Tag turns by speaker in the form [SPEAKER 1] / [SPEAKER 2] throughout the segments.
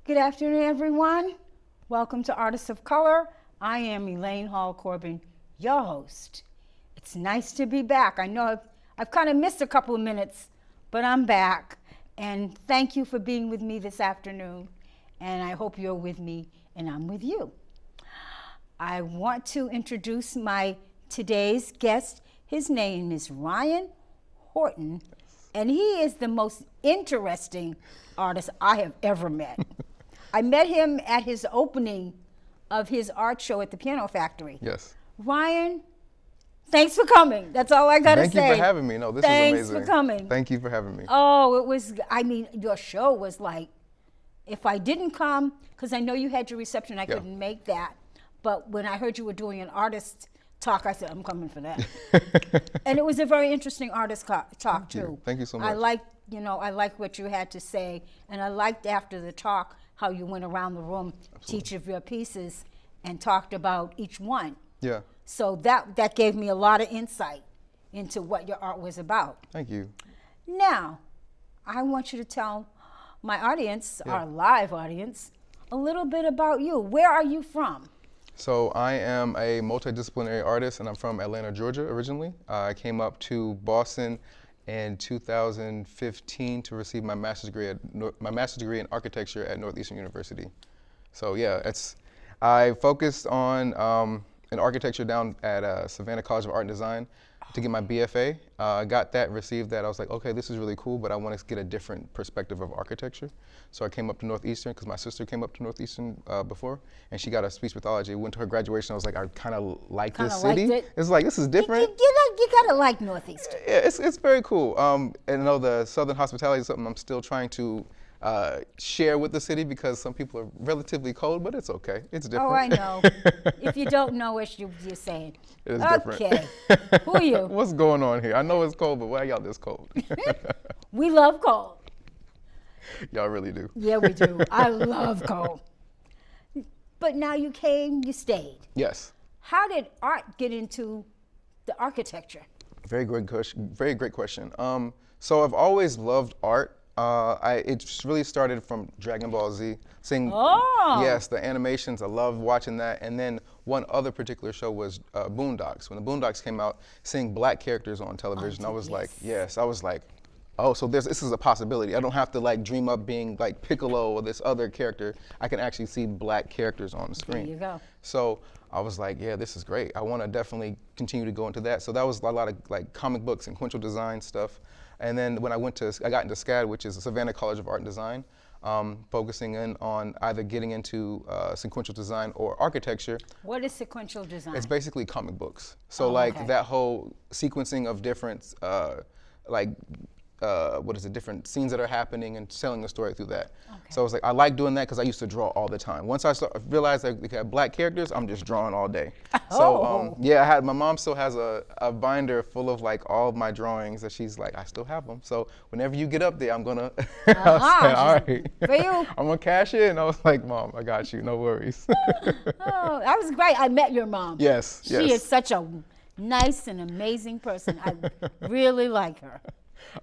[SPEAKER 1] Good afternoon, everyone. Welcome to Artists of Color. I am Elaine Hall-Corbin, your host. It's nice to be back. I know I've kind of missed a couple of minutes, but I'm back. And thank you for being with me this afternoon. And I hope you're with me and I'm with you. I want to introduce my today's guest. His name is Ryan Horton, and he is the most interesting artist I have ever met. I met him at his opening of his art show at the Piano Factory.
[SPEAKER 2] Yes.
[SPEAKER 1] Ryan, thanks for coming. That's all I got to say.
[SPEAKER 2] Thank you for having me. No, this is amazing.
[SPEAKER 1] Thanks for coming.
[SPEAKER 2] Thank you for having me.
[SPEAKER 1] Oh, your show was like, if I didn't come, because I know you had your reception, I couldn't make that. But when I heard you were doing an artist talk, I said, I'm coming for that. And it was a very interesting artist talk, too.
[SPEAKER 2] Thank you so much.
[SPEAKER 1] I liked what you had to say, and I liked after the talk how you went around the room to each of your pieces and talked about each one.
[SPEAKER 2] Yeah.
[SPEAKER 1] So that gave me a lot of insight into what your art was about.
[SPEAKER 2] Thank you.
[SPEAKER 1] Now, I want you to tell my audience, our live audience, a little bit about you. Where are you from?
[SPEAKER 2] So I am a multidisciplinary artist, and I'm from Atlanta, Georgia, originally. I came up to Boston in 2015 to receive my master's degree in architecture at Northeastern University. So yeah, I focused on in architecture down at Savannah College of Art and Design to get my BFA. I got that, received that. I was like, okay, this is really cool, but I want to get a different perspective of architecture. So I came up to Northeastern because my sister came up to Northeastern before, and she got a speech pathology. Went to her graduation. I was like, I kind of like this city. It's like, this is different.
[SPEAKER 1] You gotta like Northeastern.
[SPEAKER 2] Yeah, it's very cool. And I know the Southern hospitality is something I'm still trying to share with the city because some people are relatively cold, but it's okay. It's different.
[SPEAKER 1] Oh, I know. If you don't know it, you're saying.
[SPEAKER 2] It is different.
[SPEAKER 1] Okay. Who are you?
[SPEAKER 2] What's going on here? I know it's cold, but why y'all this cold?
[SPEAKER 1] We love cold.
[SPEAKER 2] Y'all really do.
[SPEAKER 1] Yeah, we do. I love cold. But now you came, you stayed.
[SPEAKER 2] Yes.
[SPEAKER 1] How did art get into the architecture?
[SPEAKER 2] Very great question. Very great question. So I've always loved art. It really started from Dragon Ball Z. Yes, the animations, I loved watching that. And then one other particular show was Boondocks. When the Boondocks came out, seeing black characters on television, I was like, oh, so this is a possibility. I don't have to like dream up being like Piccolo or this other character. I can actually see black characters on the screen.
[SPEAKER 1] There you go.
[SPEAKER 2] So I was like, yeah, this is great. I want to definitely continue to go into that. So that was a lot of like comic books and sequential design stuff. And then when I got into SCAD, which is the Savannah College of Art and Design, focusing in on either getting into sequential design or architecture.
[SPEAKER 1] What is sequential design?
[SPEAKER 2] It's basically comic books. So that whole sequencing of different, different scenes that are happening and telling the story through that. Okay. So I was like, I like doing that because I used to draw all the time. Once I realized that we had black characters, I'm just drawing all day. So my mom still has a binder full of like all of my drawings that she's like, I still have them. So whenever you get up there, I'm gonna, all right,
[SPEAKER 1] for you.
[SPEAKER 2] I'm gonna cash in. I was like, Mom, I got you, no worries.
[SPEAKER 1] Oh, that was great. I met your mom.
[SPEAKER 2] Yes,
[SPEAKER 1] She is such a nice and amazing person. I really like her.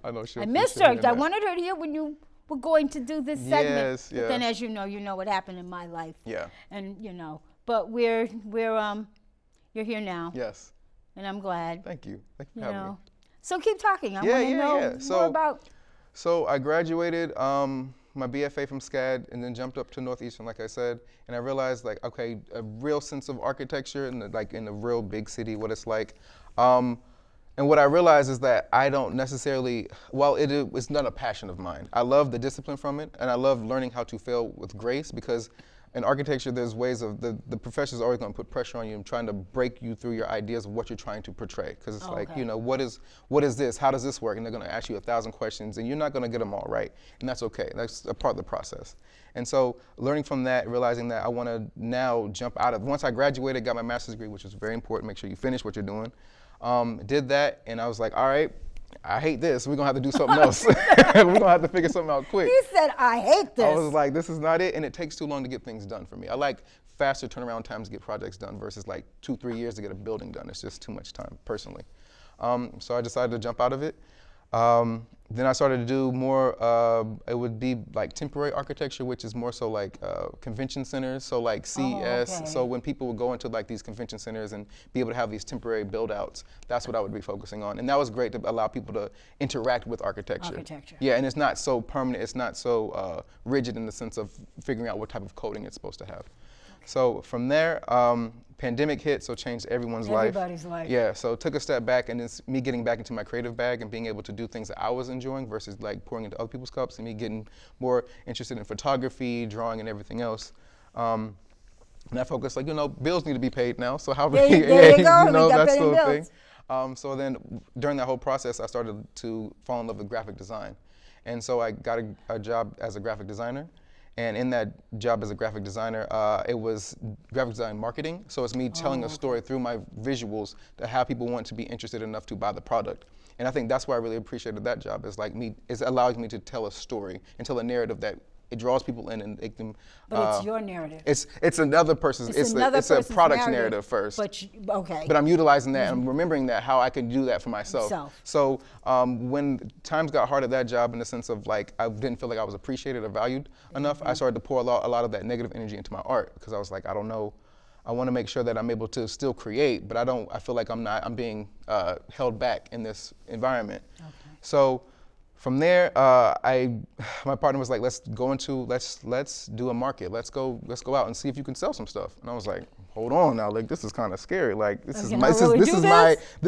[SPEAKER 2] I know
[SPEAKER 1] I missed her. I wanted her here when you were going to do this segment.
[SPEAKER 2] Yes,
[SPEAKER 1] but then, as you know what happened in my life.
[SPEAKER 2] Yeah.
[SPEAKER 1] And but you're here now.
[SPEAKER 2] Yes.
[SPEAKER 1] And I'm glad.
[SPEAKER 2] Thank you. Thank you for having me.
[SPEAKER 1] So keep talking. I want to know more about.
[SPEAKER 2] So I graduated my BFA from SCAD and then jumped up to Northeastern, like I said, and I realized like, okay, a real sense of architecture in the real big city, what it's like. And what I realized is that I don't necessarily, it's not a passion of mine. I love the discipline from it, and I love learning how to fail with grace because in architecture, there's ways of, the professor's always gonna put pressure on you and trying to break you through your ideas of what you're trying to portray. Because it's like, what is this? How does this work? And they're gonna ask you 1,000 questions and you're not gonna get them all right. And that's okay, that's a part of the process. And so learning from that, realizing that I wanna now jump out of, once I graduated, got my master's degree, which was very important, make sure you finish what you're doing. Did that, and I was like, all right, I hate this. We're gonna have to do something else. We're gonna have to figure something out quick.
[SPEAKER 1] He said, I hate this.
[SPEAKER 2] I was like, this is not it, and it takes too long to get things done for me. I like faster turnaround times to get projects done versus like 2-3 years to get a building done. It's just too much time, personally. So I decided to jump out of it. Then I started to do more, it would be like temporary architecture, which is more so like convention centers, so like CES.
[SPEAKER 1] okay.
[SPEAKER 2] So when people would go into like these convention centers and be able to have these temporary build outs, that's what I would be focusing on. And that was great to allow people to interact with architecture. Yeah, and it's not so permanent, it's not so rigid in the sense of figuring out what type of coding it's supposed to have. So from there, pandemic hit, so changed
[SPEAKER 1] Everybody's life.
[SPEAKER 2] Yeah, so took a step back, and it's me getting back into my creative bag and being able to do things that I was enjoying versus like pouring into other people's cups, and me getting more interested in photography, drawing, and everything else. And I focused, like, bills need to be paid now, so how
[SPEAKER 1] There you go,
[SPEAKER 2] that's the thing. So then during that whole process, I started to fall in love with graphic design. And so I got a job as a graphic designer. And in that job as a graphic designer, it was graphic design marketing. So it's me telling a story through my visuals to have people want to be interested enough to buy the product. And I think that's why I really appreciated that job. It allows me to tell a story and tell a narrative that it draws people in and make them.
[SPEAKER 1] But it's your narrative.
[SPEAKER 2] It's another person's. It's a product narrative first. But I'm utilizing that and I'm remembering that how I can do that for myself. So when times got hard at that job, in the sense of like I didn't feel like I was appreciated or valued enough, I started to pour a lot of that negative energy into my art, because I was like, I don't know. I want to make sure that I'm able to still create, but I feel like I'm being held back in this environment. So from there, my partner was like, let's do a market. Let's go out and see if you can sell some stuff. And I was like, hold on now, like this is kind of scary. Like this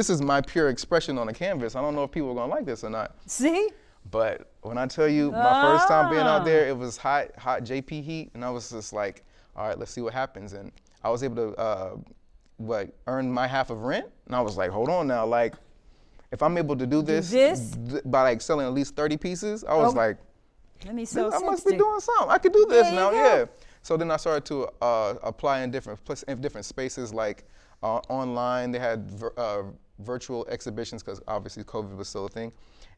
[SPEAKER 2] is my pure expression on a canvas. I don't know if people are gonna like this or not.
[SPEAKER 1] See?
[SPEAKER 2] But when I tell you, my first time being out there, it was hot JP heat, and I was just like, all right, let's see what happens. And I was able to earn my half of rent, and I was like, hold on now, like, if I'm able to do this by like selling at least 30 pieces, I was like,
[SPEAKER 1] let me sell
[SPEAKER 2] I
[SPEAKER 1] 60.
[SPEAKER 2] must be doing something. I could do this now, yeah. So then I started to apply in different spaces, like online. They had virtual exhibitions, because obviously COVID was still a thing.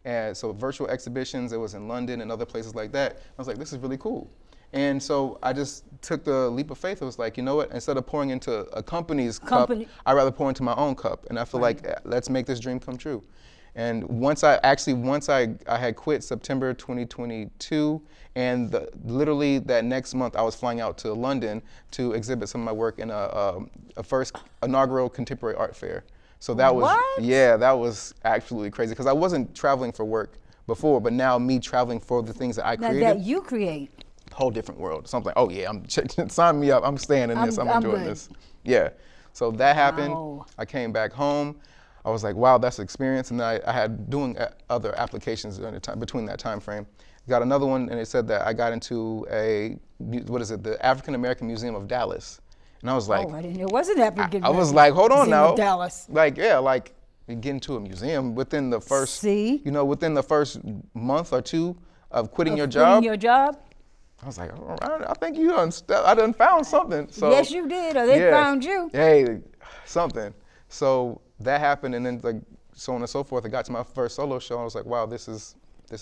[SPEAKER 2] And so virtual exhibitions, it was in London and other places like that. I was like, this is really cool. And so I just took the leap of faith. It was like, you know what? Instead of pouring into a company's cup, I'd rather pour into my own cup. And I feel like, let's make this dream come true. And once I had quit September 2022, and literally that next month I was flying out to London to exhibit some of my work in a first inaugural contemporary art fair. So that was absolutely crazy, because I wasn't traveling for work before, but now me traveling for the things that I created.
[SPEAKER 1] That you create.
[SPEAKER 2] Whole different world. So I'm like, oh yeah, sign me up. I'm staying in this. I'm enjoying this. Yeah. So that happened. I came back home. I was like, wow, that's an experience. And I had doing other applications between that time frame. Got another one, and it said that I got into the African American Museum of Dallas. And I was like,
[SPEAKER 1] I didn't know it was an African.
[SPEAKER 2] I was like, hold on now.
[SPEAKER 1] Dallas.
[SPEAKER 2] Like, yeah, like you get into a museum within the first, within the first month or two of quitting your job. I was like, all right, I think I done found something. So,
[SPEAKER 1] yes, you did, or they found you.
[SPEAKER 2] Hey, something. So that happened, and then like so on and so forth. I got to my first solo show, and I was like, wow, this is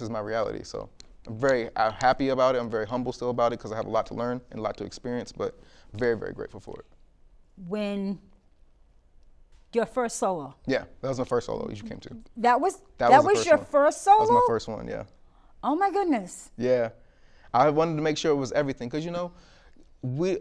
[SPEAKER 2] my reality. So I'm very happy about it. I'm very humble still about it, because I have a lot to learn and a lot to experience, but very, very grateful for it.
[SPEAKER 1] When your first solo?
[SPEAKER 2] Yeah, that was my first solo you came to.
[SPEAKER 1] That was your first solo?
[SPEAKER 2] That was my first one, yeah.
[SPEAKER 1] Oh my goodness.
[SPEAKER 2] Yeah. I wanted to make sure it was everything, because we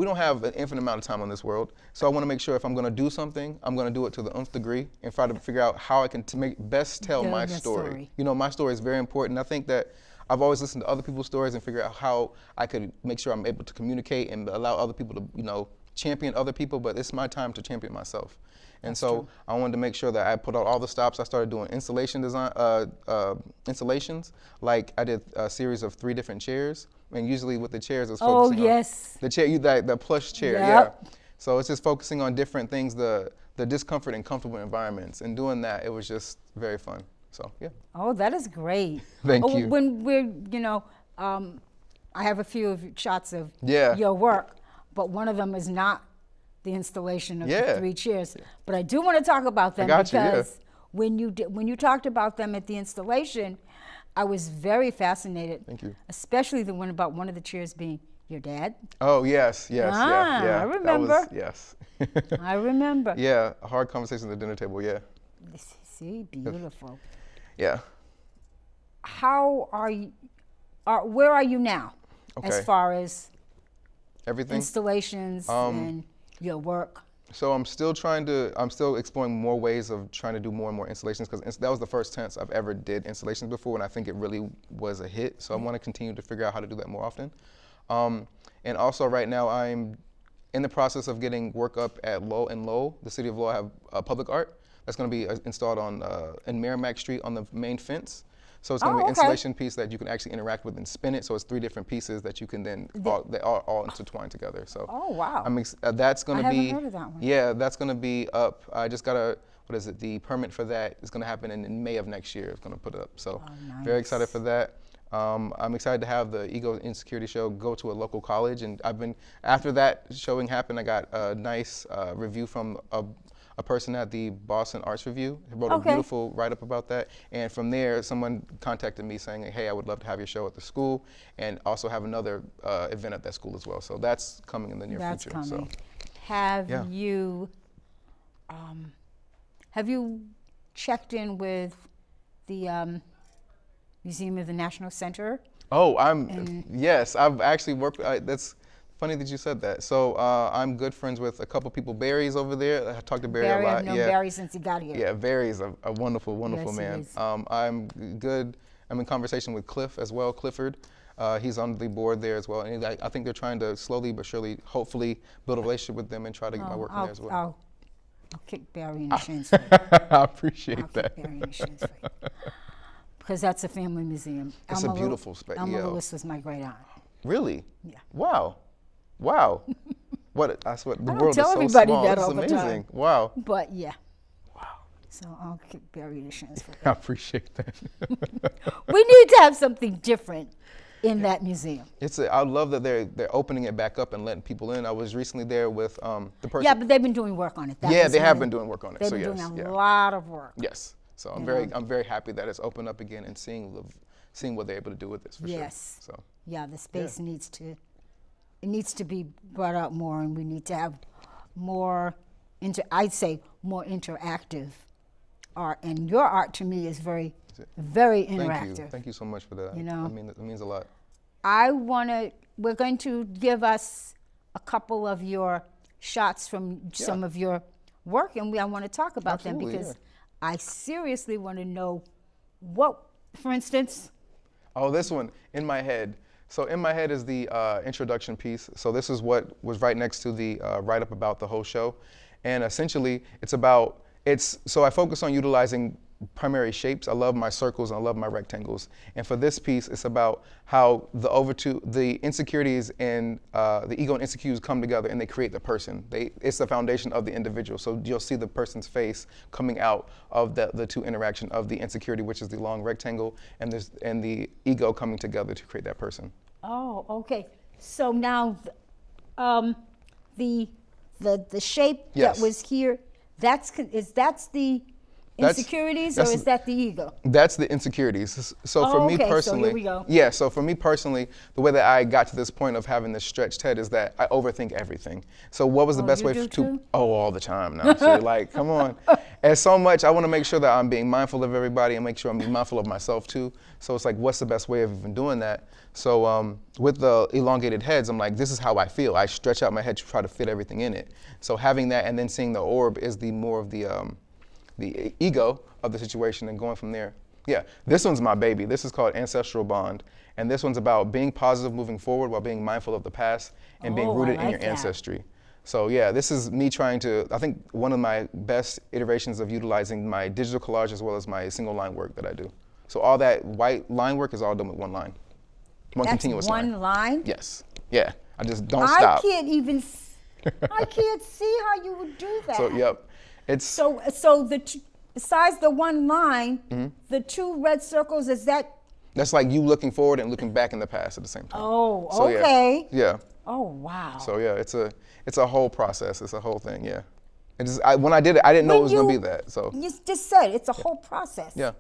[SPEAKER 2] don't have an infinite amount of time on this world. So I want to make sure if I'm going to do something, I'm going to do it to the nth degree and try to figure out how I can best tell my story. My story is very important. I think that I've always listened to other people's stories and figure out how I could make sure I'm able to communicate and allow other people to, champion other people, but it's my time to champion myself. And so I wanted to make sure that I put out all the stops. I started doing installation design, installations. Like I did a series of 3 different chairs, and usually with the chairs, it's focusing on the chair, the plush chair. Yeah. So it's just focusing on different things, the discomfort and comfortable environments, and doing that, it was just very fun. So yeah.
[SPEAKER 1] Oh, that is great.
[SPEAKER 2] Thank you.
[SPEAKER 1] When we're, I have a few shots of your work, but one of them is not the installation of the 3 chairs. But I do want to talk about them because when you talked about them at the installation, I was very fascinated.
[SPEAKER 2] Thank you.
[SPEAKER 1] Especially the one about one of the chairs being your dad.
[SPEAKER 2] Oh, yes, yeah.
[SPEAKER 1] I remember.
[SPEAKER 2] Yes.
[SPEAKER 1] I remember.
[SPEAKER 2] Yeah, a hard conversation at the dinner table, yeah.
[SPEAKER 1] See, beautiful.
[SPEAKER 2] Yeah.
[SPEAKER 1] how are you? Where are you now, as
[SPEAKER 2] Okay.
[SPEAKER 1] far as
[SPEAKER 2] Everything.
[SPEAKER 1] installations and your work?
[SPEAKER 2] So I'm still exploring more ways of trying to do more and more installations, because that was the first chance I've ever did installations before, and I think it really was a hit. So I want to continue to figure out how to do that more often. And also right now I'm in the process of getting work up at Lowell. The city of Lowell have public art that's going to be installed in Merrimack Street on the main fence. So it's going to be an installation piece that you can actually interact with and spin it. So it's 3 different pieces that you can then, they are all intertwined together. So
[SPEAKER 1] Oh, wow.
[SPEAKER 2] that's going to be,
[SPEAKER 1] I haven't heard of that one.
[SPEAKER 2] yeah, that's going to be up. I just got the permit for that is going to happen in May of next year. It's going to put it up. So very excited for that. I'm excited to have the Ego Insecurity show go to a local college. And after that showing happened, I got a nice review from a person at the Boston Arts Review. He wrote a beautiful write-up about that. And from there, someone contacted me saying, hey, I would love to have your show at the school and also have another event at that school as well. So that's coming in the near future.
[SPEAKER 1] That's coming.
[SPEAKER 2] So,
[SPEAKER 1] Have you checked in with the Museum of the National Center?
[SPEAKER 2] Oh, yes, I've actually worked, that's funny that you said that. So I'm good friends with a couple people. Barry's over there. I talked to Barry a lot.
[SPEAKER 1] I've known Barry since he got here.
[SPEAKER 2] Yeah, Barry's a wonderful, wonderful
[SPEAKER 1] Yes, he
[SPEAKER 2] man.
[SPEAKER 1] is.
[SPEAKER 2] I'm good. I'm in conversation with Cliff as well, Clifford. He's on the board there as well. And I think they're trying to slowly but surely, hopefully, build a relationship with them and try to get my work in there as well.
[SPEAKER 1] I'll kick Barry in the shins for you.
[SPEAKER 2] I appreciate
[SPEAKER 1] I'll
[SPEAKER 2] that.
[SPEAKER 1] kick Barry in the shins for you. Because that's a family museum.
[SPEAKER 2] It's a beautiful space.
[SPEAKER 1] Elma Lewis was my great aunt.
[SPEAKER 2] Really?
[SPEAKER 1] Yeah.
[SPEAKER 2] Wow. That's what the
[SPEAKER 1] I don't
[SPEAKER 2] world
[SPEAKER 1] tell
[SPEAKER 2] is so
[SPEAKER 1] everybody
[SPEAKER 2] small.
[SPEAKER 1] that
[SPEAKER 2] It's
[SPEAKER 1] all the
[SPEAKER 2] amazing.
[SPEAKER 1] time.
[SPEAKER 2] Wow.
[SPEAKER 1] But yeah.
[SPEAKER 2] Wow.
[SPEAKER 1] So I'll kick Barry in the shins for
[SPEAKER 2] I
[SPEAKER 1] you.
[SPEAKER 2] appreciate that.
[SPEAKER 1] We need to have something different in that museum.
[SPEAKER 2] I love that they're opening it back up and letting people in. I was recently there with the person.
[SPEAKER 1] Yeah, but they've been doing work on it.
[SPEAKER 2] They have been doing work on it.
[SPEAKER 1] They've
[SPEAKER 2] so
[SPEAKER 1] been
[SPEAKER 2] yes,
[SPEAKER 1] doing a lot of work.
[SPEAKER 2] Yes. So I'm
[SPEAKER 1] You
[SPEAKER 2] very happy that it's opened up again and seeing what they're able to do with this for sure.
[SPEAKER 1] Yes.
[SPEAKER 2] So
[SPEAKER 1] Yeah, the space needs to be brought out more, and we need to have more I'd say more interactive art. And your art to me is very interactive.
[SPEAKER 2] Thank you so much for that.
[SPEAKER 1] You know?
[SPEAKER 2] I mean, it means a lot.
[SPEAKER 1] We're going to give us a couple of your shots from some of your work, and I want to talk about them
[SPEAKER 2] Absolutely,
[SPEAKER 1] because I seriously want to know what, for instance.
[SPEAKER 2] Oh, this one, In My Head. So In My Head is the introduction piece. So this is what was right next to the write-up about the whole show. And essentially, so I focus on utilizing primary shapes. I love my circles and I love my rectangles. And for this piece, it's about how the insecurities and the ego and insecurities come together and they create the person. It's the foundation of the individual. So you'll see the person's face coming out of the two interaction of the insecurity, which is the long rectangle, and the ego coming together to create that person.
[SPEAKER 1] Oh, okay. So now, the shape
[SPEAKER 2] Yes.
[SPEAKER 1] that was here, that's the insecurities, or is that the ego?
[SPEAKER 2] That's the insecurities. So for me
[SPEAKER 1] okay, so
[SPEAKER 2] personally,
[SPEAKER 1] here we go.
[SPEAKER 2] yeah. So for me personally, the way that I got to this point of having this stretched head is that I overthink everything. So what was the best
[SPEAKER 1] you
[SPEAKER 2] way
[SPEAKER 1] do
[SPEAKER 2] to?
[SPEAKER 1] too?
[SPEAKER 2] Oh, all the time now. So like, come on. And so much, I want to make sure that I'm being mindful of everybody and make sure I'm being mindful of myself too. So it's like, what's the best way of even doing that? So with the elongated heads, I'm like, this is how I feel. I stretch out my head to try to fit everything in it. So having that and then seeing the orb is more of the ego of the situation and going from there. Yeah, this one's my baby. This is called Ancestral Bond. And this one's about being positive moving forward while being mindful of the past and being rooted in your ancestry. So yeah, this is me trying to, I think one of my best iterations of utilizing my digital collage as well as my single line work that I do. So all that white line work is all done with one line. One continuous line.
[SPEAKER 1] One line?
[SPEAKER 2] Yes. Yeah. I just don't stop.
[SPEAKER 1] I can't see how you would do that.
[SPEAKER 2] So yep.
[SPEAKER 1] So besides the one line, the two red circles,
[SPEAKER 2] that's like you looking forward and looking back in the past at the same time.
[SPEAKER 1] Oh,
[SPEAKER 2] so,
[SPEAKER 1] okay.
[SPEAKER 2] Yeah.
[SPEAKER 1] Oh, wow.
[SPEAKER 2] So yeah, it's a whole process. It's a whole thing. Yeah. When I did it, I didn't know it was gonna be that. So
[SPEAKER 1] you just said it's a whole process.
[SPEAKER 2] Yeah.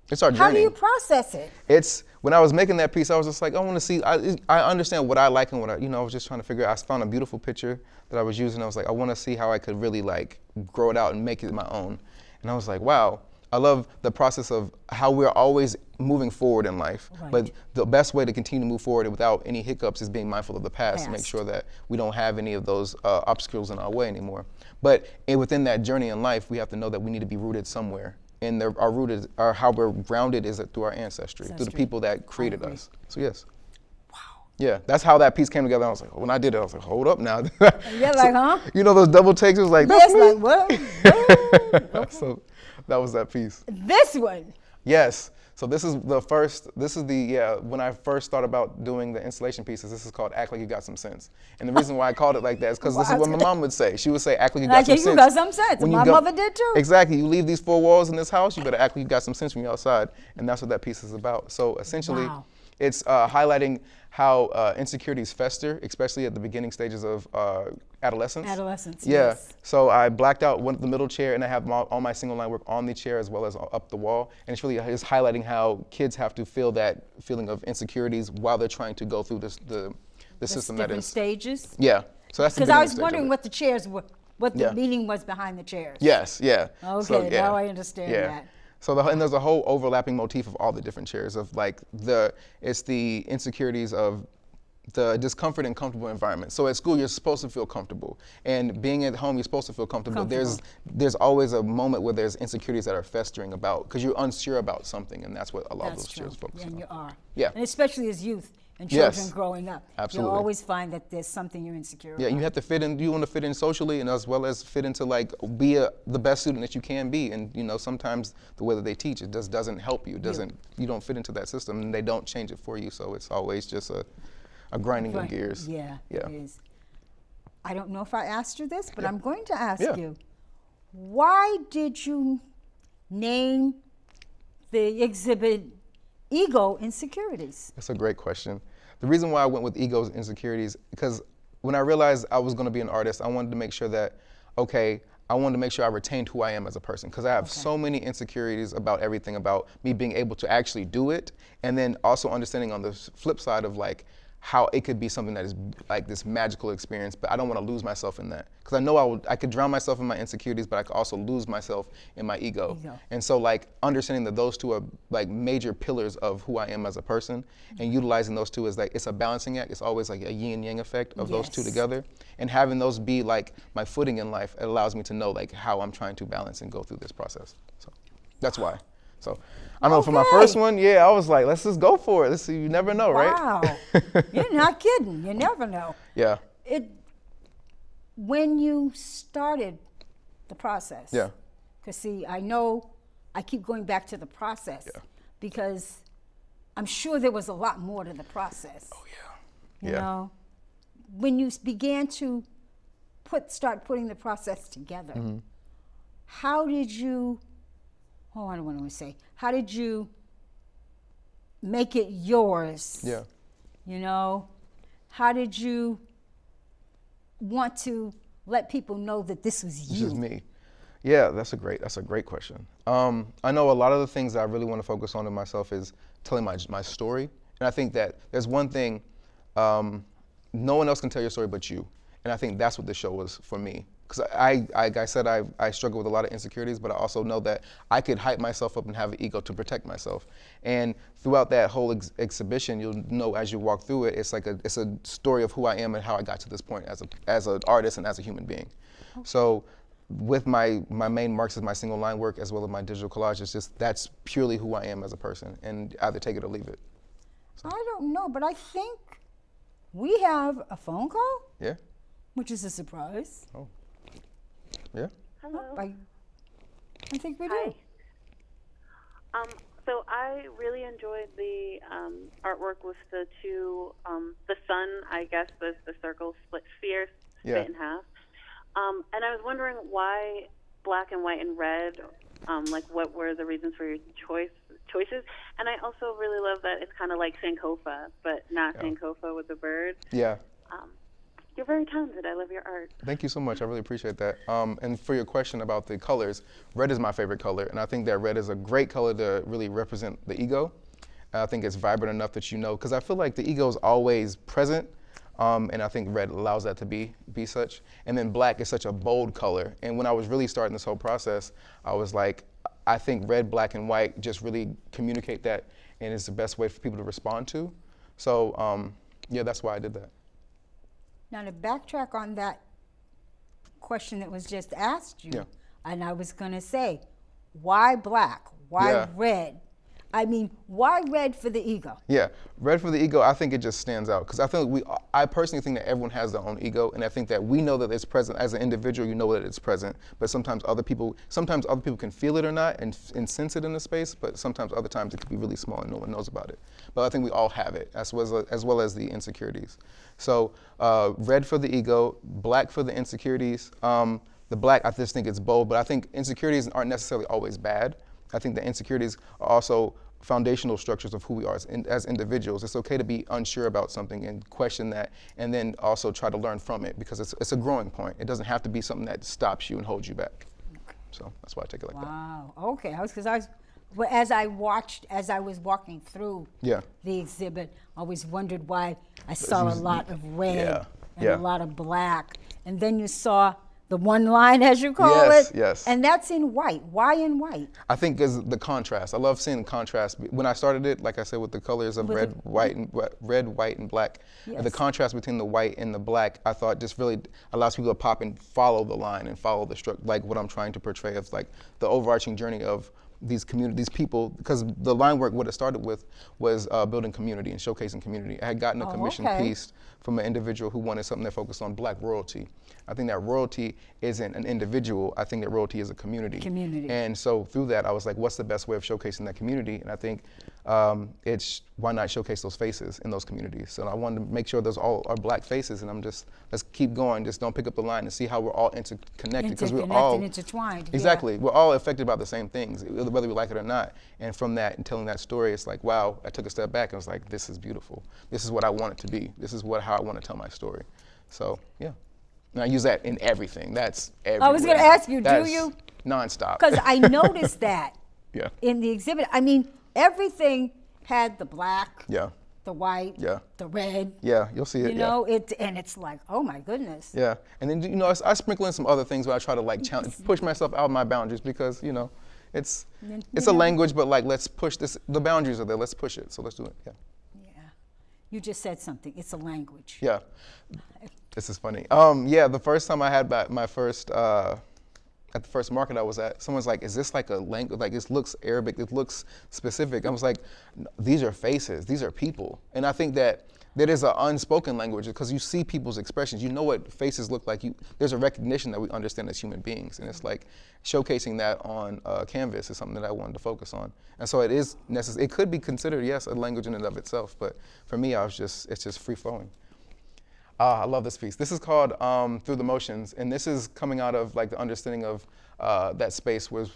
[SPEAKER 2] It's our journey.
[SPEAKER 1] How do you process it?
[SPEAKER 2] When I was making that piece, I was just like, I want to see. I understand what I like and what I was just trying to figure out. I found a beautiful picture that I was using. I was like, I want to see how I could really like grow it out and make it my own. And I was like, wow. I love the process of how we're always moving forward in life.
[SPEAKER 1] Right.
[SPEAKER 2] But the best way to continue to move forward without any hiccups is being mindful of the past to make sure that we don't have any of those obstacles in our way anymore. But within that journey in life, we have to know that we need to be rooted somewhere. And how we're grounded is through our ancestry, through the people that created us. So yes.
[SPEAKER 1] Wow.
[SPEAKER 2] Yeah, that's how that piece came together. I was like, when I did it, I was like, hold up now.
[SPEAKER 1] Yeah, like, huh?
[SPEAKER 2] You know those double takes? It was like, that's
[SPEAKER 1] Yes,
[SPEAKER 2] me.
[SPEAKER 1] like, what?
[SPEAKER 2] So that was that piece.
[SPEAKER 1] This one.
[SPEAKER 2] Yes. So this is when I first thought about doing the installation pieces, this is called Act Like You Got Some Sense. And the reason why I called it like that is because this is what my mom would say. She would say, act like you got some sense.
[SPEAKER 1] You got some sense.
[SPEAKER 2] When
[SPEAKER 1] My mother did too.
[SPEAKER 2] Exactly. You leave these four walls in this house, you better act like you got some sense when you're outside. And that's what that piece is about. So essentially,
[SPEAKER 1] Wow.
[SPEAKER 2] it's highlighting how insecurities fester, especially at the beginning stages of adolescence.
[SPEAKER 1] Adolescence,
[SPEAKER 2] Yeah.
[SPEAKER 1] yes.
[SPEAKER 2] So I blacked out the middle chair, and I have all my single line work on the chair as well as up the wall. And it's really just highlighting how kids have to feel that feeling of insecurities while they're trying to go through the system that
[SPEAKER 1] Different
[SPEAKER 2] is.
[SPEAKER 1] stages.
[SPEAKER 2] Yeah. So that's the
[SPEAKER 1] Because I
[SPEAKER 2] beginning
[SPEAKER 1] was
[SPEAKER 2] stage of
[SPEAKER 1] wondering
[SPEAKER 2] it.
[SPEAKER 1] what the chairs were, what the
[SPEAKER 2] Yeah.
[SPEAKER 1] meaning was behind the chairs.
[SPEAKER 2] Yes, yeah.
[SPEAKER 1] Okay,
[SPEAKER 2] So, yeah.
[SPEAKER 1] now I understand that.
[SPEAKER 2] So and there's a whole overlapping motif of all the different chairs of like it's the insecurities of the discomfort and comfortable environment. So at school, you're supposed to feel comfortable, and being at home, you're supposed to feel comfortable. There's always a moment where there's insecurities that are festering about because you're unsure about something, and that's what a lot of those chairs focus
[SPEAKER 1] And
[SPEAKER 2] on.
[SPEAKER 1] you are.
[SPEAKER 2] Yeah.
[SPEAKER 1] And especially as youth and children
[SPEAKER 2] Yes.
[SPEAKER 1] growing up.
[SPEAKER 2] Absolutely.
[SPEAKER 1] You'll always find that there's something you're insecure
[SPEAKER 2] Yeah,
[SPEAKER 1] about.
[SPEAKER 2] you have to fit in. You want to fit in socially, and as well as fit into like be the best student that you can be. And sometimes the way that they teach it just doesn't help you. You don't fit into that system, and they don't change it for you. So it's always just a grinding of gears.
[SPEAKER 1] Yeah,
[SPEAKER 2] Yeah.
[SPEAKER 1] it is. I don't know if I asked you this, but I'm going to ask
[SPEAKER 2] Yeah.
[SPEAKER 1] you, why did you name the exhibit Ego Insecurities?
[SPEAKER 2] That's a great question. The reason why I went with egos and insecurities, because when I realized I was going to be an artist, I wanted to make sure that, I wanted to make sure I retained who I am as a person, because I have so many insecurities about everything, about me being able to actually do it, and then also understanding on the flip side of like how it could be something that is like this magical experience, but I don't want to lose myself in that. Because I know I could drown myself in my insecurities, but I could also lose myself in my ego. And so like understanding that those two are like major pillars of who I am as a person, and utilizing those two is like, it's a balancing act. It's always like a yin and yang effect of those two together. And having those be like my footing in life, it allows me to know like how I'm trying to balance and go through this process. So that's why. So I know for my first one, I was like, let's just go for it. Let's see, you never know, right?
[SPEAKER 1] Wow. You're not kidding. You never know.
[SPEAKER 2] Yeah.
[SPEAKER 1] When you started the process.
[SPEAKER 2] Yeah.
[SPEAKER 1] Because see, I know I keep going back to the process because I'm sure there was a lot more to the process.
[SPEAKER 2] Oh
[SPEAKER 1] You know, when you began to start putting the process together, how did you? I don't want to say. How did you make it yours?
[SPEAKER 2] Yeah.
[SPEAKER 1] You know, how did you want to let people know that this was you?
[SPEAKER 2] This is me. Yeah, that's a great question. I know a lot of the things that I really want to focus on in myself is telling my story. And I think that there's one thing, no one else can tell your story but you. And I think that's what this show was for me. Because like I said, I struggle with a lot of insecurities, but I also know that I could hype myself up and have an ego to protect myself. And throughout that whole exhibition, you'll know as you walk through it, it's a story of who I am and how I got to this point as an artist and as a human being. So with my main marks is my single line work as well as my digital collage. It's just that's purely who I am as a person, and either take it or leave it.
[SPEAKER 1] I don't know, but I think we have a phone call.
[SPEAKER 2] Yeah.
[SPEAKER 1] Which is a surprise.
[SPEAKER 2] Oh. Yeah.
[SPEAKER 3] Hello.
[SPEAKER 1] I think we
[SPEAKER 3] Hi.
[SPEAKER 1] do.
[SPEAKER 3] So I really enjoyed the artwork with the two, the sun, I guess, the circle split sphere split in half. And I was wondering why black and white and red, like what were the reasons for your choices? And I also really love that it's kind of like Sankofa, but not Sankofa with a bird.
[SPEAKER 2] Yeah.
[SPEAKER 3] You're very talented. I love your art.
[SPEAKER 2] Thank you so much. I really appreciate that. And for your question about the colors, red is my favorite color, and I think that red is a great color to really represent the ego. I think it's vibrant enough that because I feel like the ego is always present, and I think red allows that to be such. And then black is such a bold color. And when I was really starting this whole process, I was like, I think red, black, and white just really communicate that, and it's the best way for people to respond to. So yeah, that's why I did that.
[SPEAKER 1] Now to backtrack on that question that was just asked you,
[SPEAKER 2] Yeah.
[SPEAKER 1] and I was going to say, why black? Why
[SPEAKER 2] Yeah.
[SPEAKER 1] red? I mean, why red for the ego?
[SPEAKER 2] Yeah, red for the ego, I think it just stands out because I personally think that everyone has their own ego, and I think that we know that it's present as an individual. You know that it's present, but sometimes other people can feel it or not and sense it in the space. But sometimes other times it could be really small and no one knows about it. But I think we all have it, as well as the insecurities. So red for the ego, black for the insecurities. The black, I just think it's bold, but I think insecurities aren't necessarily always bad. I think the insecurities are also foundational structures of who we are as individuals. It's okay to be unsure about something and question that, and then also try to learn from it because it's a growing point. It doesn't have to be something that stops you and holds you back. So that's why I take it like that.
[SPEAKER 1] Wow. Okay. As I was walking through
[SPEAKER 2] Yeah.
[SPEAKER 1] the exhibit, I always wondered why I saw a lot of red and a lot of black, and then you saw the one line, as you call it.
[SPEAKER 2] Yes.
[SPEAKER 1] And that's in white. Why in white?
[SPEAKER 2] I think is the contrast. I love seeing the contrast. When I started it, like I said, with the colors of red, white, and black,
[SPEAKER 1] Yes.
[SPEAKER 2] the contrast between the white and the black, I thought just really allows people to pop and follow the line and follow the structure, like what I'm trying to portray of like the overarching journey of these people, because the line work, what it started with was building community and showcasing community. I had gotten a commission piece from an individual who wanted something that focused on black royalty. I think that royalty isn't an individual. I think that royalty is a community. And so through that, I was like, what's the best way of showcasing that community? And I think it's why not showcase those faces in those communities? So I wanted to make sure those all are black faces, and let's keep going. Just don't pick up the line and see how we're all interconnected, because we're all
[SPEAKER 1] intertwined.
[SPEAKER 2] Exactly. We're all affected by the same things, whether we like it or not. And from that and telling that story, it's like, wow, I took a step back and was like, this is beautiful. This is what I want it to be. This is how I want to tell my story. So yeah. And I use that in everything. That's everywhere.
[SPEAKER 1] I was going to ask you,
[SPEAKER 2] That's
[SPEAKER 1] do you?
[SPEAKER 2] Nonstop.
[SPEAKER 1] Because I noticed that
[SPEAKER 2] Yeah.
[SPEAKER 1] in the exhibit. I mean, everything had the black,
[SPEAKER 2] Yeah.
[SPEAKER 1] the white,
[SPEAKER 2] Yeah.
[SPEAKER 1] the red.
[SPEAKER 2] Yeah, you'll see it.
[SPEAKER 1] You know, and it's like, oh my goodness.
[SPEAKER 2] Yeah, and then I sprinkle in some other things where I try to like push myself out of my boundaries, because it's a language, but like let's push this. The boundaries are there. Let's push it. So let's do it. Yeah.
[SPEAKER 1] Yeah. You just said something. It's a language.
[SPEAKER 2] Yeah. This is funny. Yeah, the first time I had my first at the first market I was at, someone's like, is this like a language? Like, this looks Arabic, it looks specific. I was like, these are faces, these are people. And I think that is an unspoken language, because you see people's expressions. You know what faces look like. There's a recognition that we understand as human beings. And it's like showcasing that on canvas is something that I wanted to focus on. And so it is necessary. It could be considered, yes, a language in and of itself. But for me, it's just free flowing. I love this piece. This is called Through the Motions, and this is coming out of like the understanding of that space with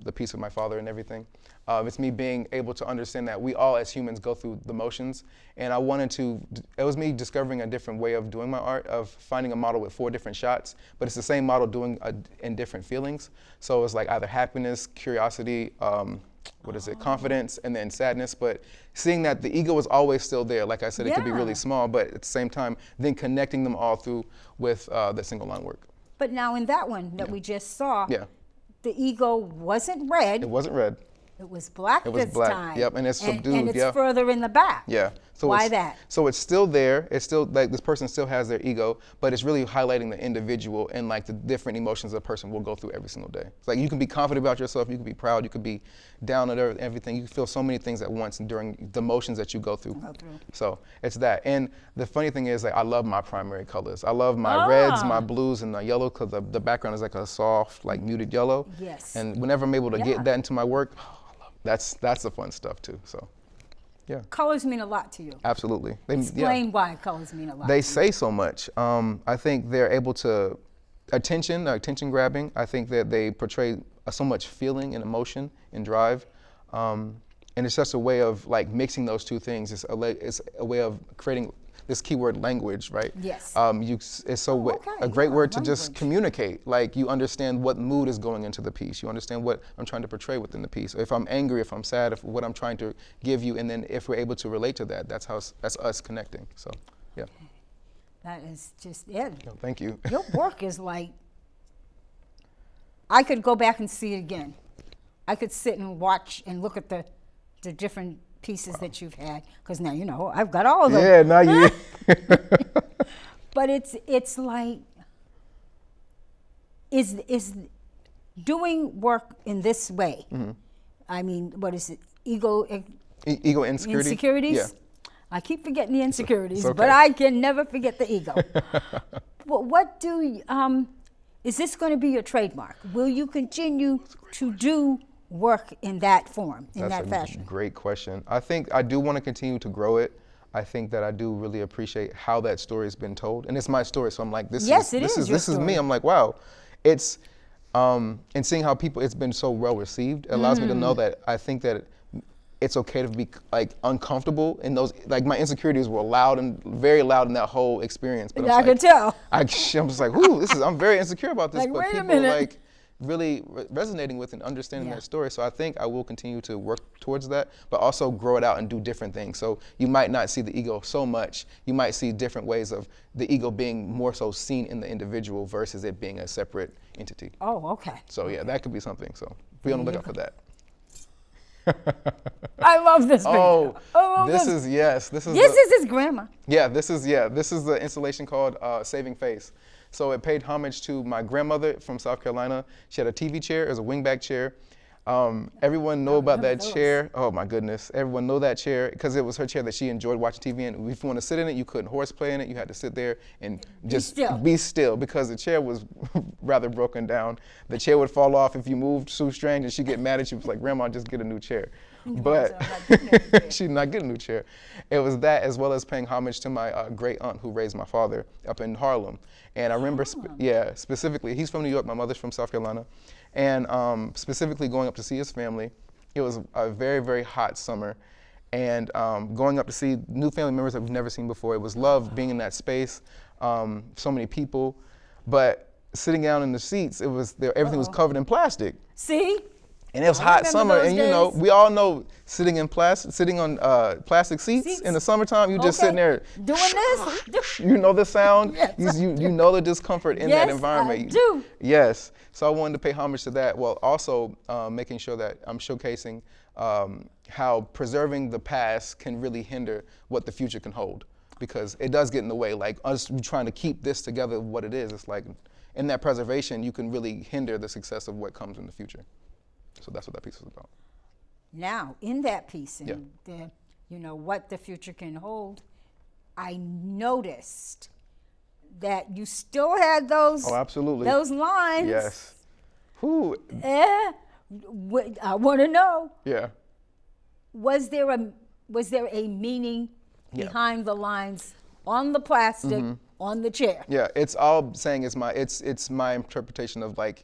[SPEAKER 2] the piece of my father and everything. It's me being able to understand that we all as humans go through the motions, and it was me discovering a different way of doing my art, of finding a model with 4 different shots, but it's the same model doing in different feelings. So it's like either happiness, curiosity, confidence, and then sadness. But seeing that the ego is always still there, like I said, it could be really small, but at the same time, then connecting them all through with the single line work.
[SPEAKER 1] But now in that one that we just saw, the ego wasn't red.
[SPEAKER 2] It wasn't red.
[SPEAKER 1] It was black this time.
[SPEAKER 2] It was black, yep, and it's subdued,
[SPEAKER 1] and it's further in the back.
[SPEAKER 2] Yeah. So
[SPEAKER 1] why that?
[SPEAKER 2] So it's still there. It's still like this person still has their ego, but it's really highlighting the individual and like the different emotions a person will go through every single day. It's like you can be confident about yourself, you can be proud, you could be down at everything. You can feel so many things at once during the emotions that you go through. So it's that. And the funny thing is, like, I love my primary colors. I love my reds, my blues, and the yellow, because the background is like a soft, like muted yellow.
[SPEAKER 1] Yes.
[SPEAKER 2] And whenever I'm able to get that into my work, that's the fun stuff too. So, yeah.
[SPEAKER 1] Colors mean a lot to you.
[SPEAKER 2] Absolutely.
[SPEAKER 1] Explain why colors mean a lot.
[SPEAKER 2] They say so much. I think they're able to attention grabbing. I think that they portray so much feeling and emotion and drive, and it's just a way of like mixing those two things. It's a way of creating this keyword language, right?
[SPEAKER 1] Yes.
[SPEAKER 2] It's a great word to just communicate. Like, you understand what mood is going into the piece. You understand what I'm trying to portray within the piece. If I'm angry, if I'm sad, if what I'm trying to give you, and then if we're able to relate to that, that's us connecting. So, yeah.
[SPEAKER 1] That is just it.
[SPEAKER 2] No, thank you.
[SPEAKER 1] Your work is like, I could go back and see it again. I could sit and watch and look at the different pieces that you've had, because now, you know, I've got all of them.
[SPEAKER 2] Yeah, now you.
[SPEAKER 1] But it's like, is doing work in this way, I mean, what is it, ego
[SPEAKER 2] Insecurity?
[SPEAKER 1] insecurities?
[SPEAKER 2] Yeah.
[SPEAKER 1] I keep forgetting the insecurities,
[SPEAKER 2] okay.
[SPEAKER 1] but I can never forget the ego. Well, what do you, is this going to be your trademark? Will you continue to do work in that form, in that fashion?
[SPEAKER 2] That's a great question. I think I do want to continue to grow it. I think that I do really appreciate how that story has been told, and it's my story. So I'm like, this is me. I'm like, wow, it's and seeing how it's been so well received allows me to know that I think that it's okay to be like uncomfortable in those, like my insecurities were loud and very loud in that whole experience. But
[SPEAKER 1] I could tell.
[SPEAKER 2] I'm just like, ooh, I'm very insecure about this,
[SPEAKER 1] Like,
[SPEAKER 2] but
[SPEAKER 1] wait a
[SPEAKER 2] people are
[SPEAKER 1] minute.
[SPEAKER 2] like really resonating with and understanding that story. So I think I will continue to work towards that, but also grow it out and do different things. So you might not see the ego so much. You might see different ways of the ego being more so seen in the individual versus it being a separate entity.
[SPEAKER 1] Oh, okay.
[SPEAKER 2] So yeah, that could be something. So be on the lookout for that.
[SPEAKER 1] I love this video.
[SPEAKER 2] This is
[SPEAKER 1] his grandma.
[SPEAKER 2] This is the installation called Saving Face. So it paid homage to my grandmother from South Carolina. She had a TV chair, it was a wingback chair. Everyone know about that chair. Oh my goodness, everyone know that chair because it was her chair that she enjoyed watching TV in. If you want to sit in it, you couldn't horseplay in it. You had to sit there and just be still because the chair was rather broken down. The chair would fall off if you moved too strange, and she'd get mad at you. She was like, "Grandma, just get a new chair." But she did not get a new chair. It was that, as well as paying homage to my great aunt who raised my father up in Harlem. And I remember, specifically, he's from New York, my mother's from South Carolina. And specifically going up to see his family. It was a very, very hot summer. And going up to see new family members that we've never seen before. It was love being in that space, so many people. But sitting down in the seats, everything was covered in plastic.
[SPEAKER 1] See?
[SPEAKER 2] And it was hot summer, and you know, we all know sitting on plastic seats in the summertime, you just sitting there
[SPEAKER 1] doing this.
[SPEAKER 2] You know the sound.
[SPEAKER 1] Yes.
[SPEAKER 2] You know the discomfort in that environment.
[SPEAKER 1] I do.
[SPEAKER 2] Yes. So I wanted to pay homage to that, while also making sure that I'm showcasing how preserving the past can really hinder what the future can hold, because it does get in the way. Like us trying to keep this together, what it is, it's like in that preservation, you can really hinder the success of what comes in the future. So that's what that piece is about.
[SPEAKER 1] Now, in that piece, and what the future can hold, I noticed that you still had those. Oh, absolutely. Those lines.
[SPEAKER 2] Yes. Who?
[SPEAKER 1] I want to know.
[SPEAKER 2] Yeah.
[SPEAKER 1] Was there a meaning behind the lines on the plastic on the chair?
[SPEAKER 2] Yeah, it's all saying it's my interpretation of like.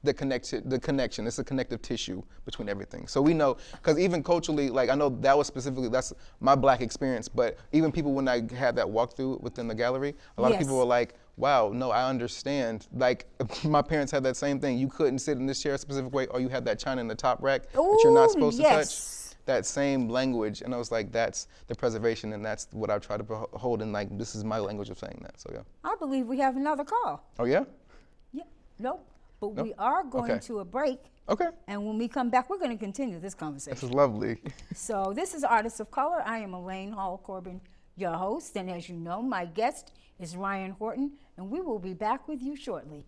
[SPEAKER 2] The connection, it's a connective tissue between everything. So we know, because even culturally, like I know that's my Black experience, but even people when I had that walkthrough within the gallery, a lot of people were like, wow, no, I understand. Like my parents had that same thing. You couldn't sit in this chair a specific way, or you had that china in the top rack that you're not supposed to touch. That same language, and I was like, that's the preservation, and that's what I try to hold, and like this is my language of saying that, so yeah.
[SPEAKER 1] I believe we have another call.
[SPEAKER 2] Oh yeah?
[SPEAKER 1] Yeah, nope. But we are going to a break.
[SPEAKER 2] Okay.
[SPEAKER 1] And when we come back, we're going to continue this conversation.
[SPEAKER 2] This is lovely.
[SPEAKER 1] So this is Artists of Color. I am Elaine Hall-Corbin, your host. And as you know, my guest is Ryan Horton. And we will be back with you shortly.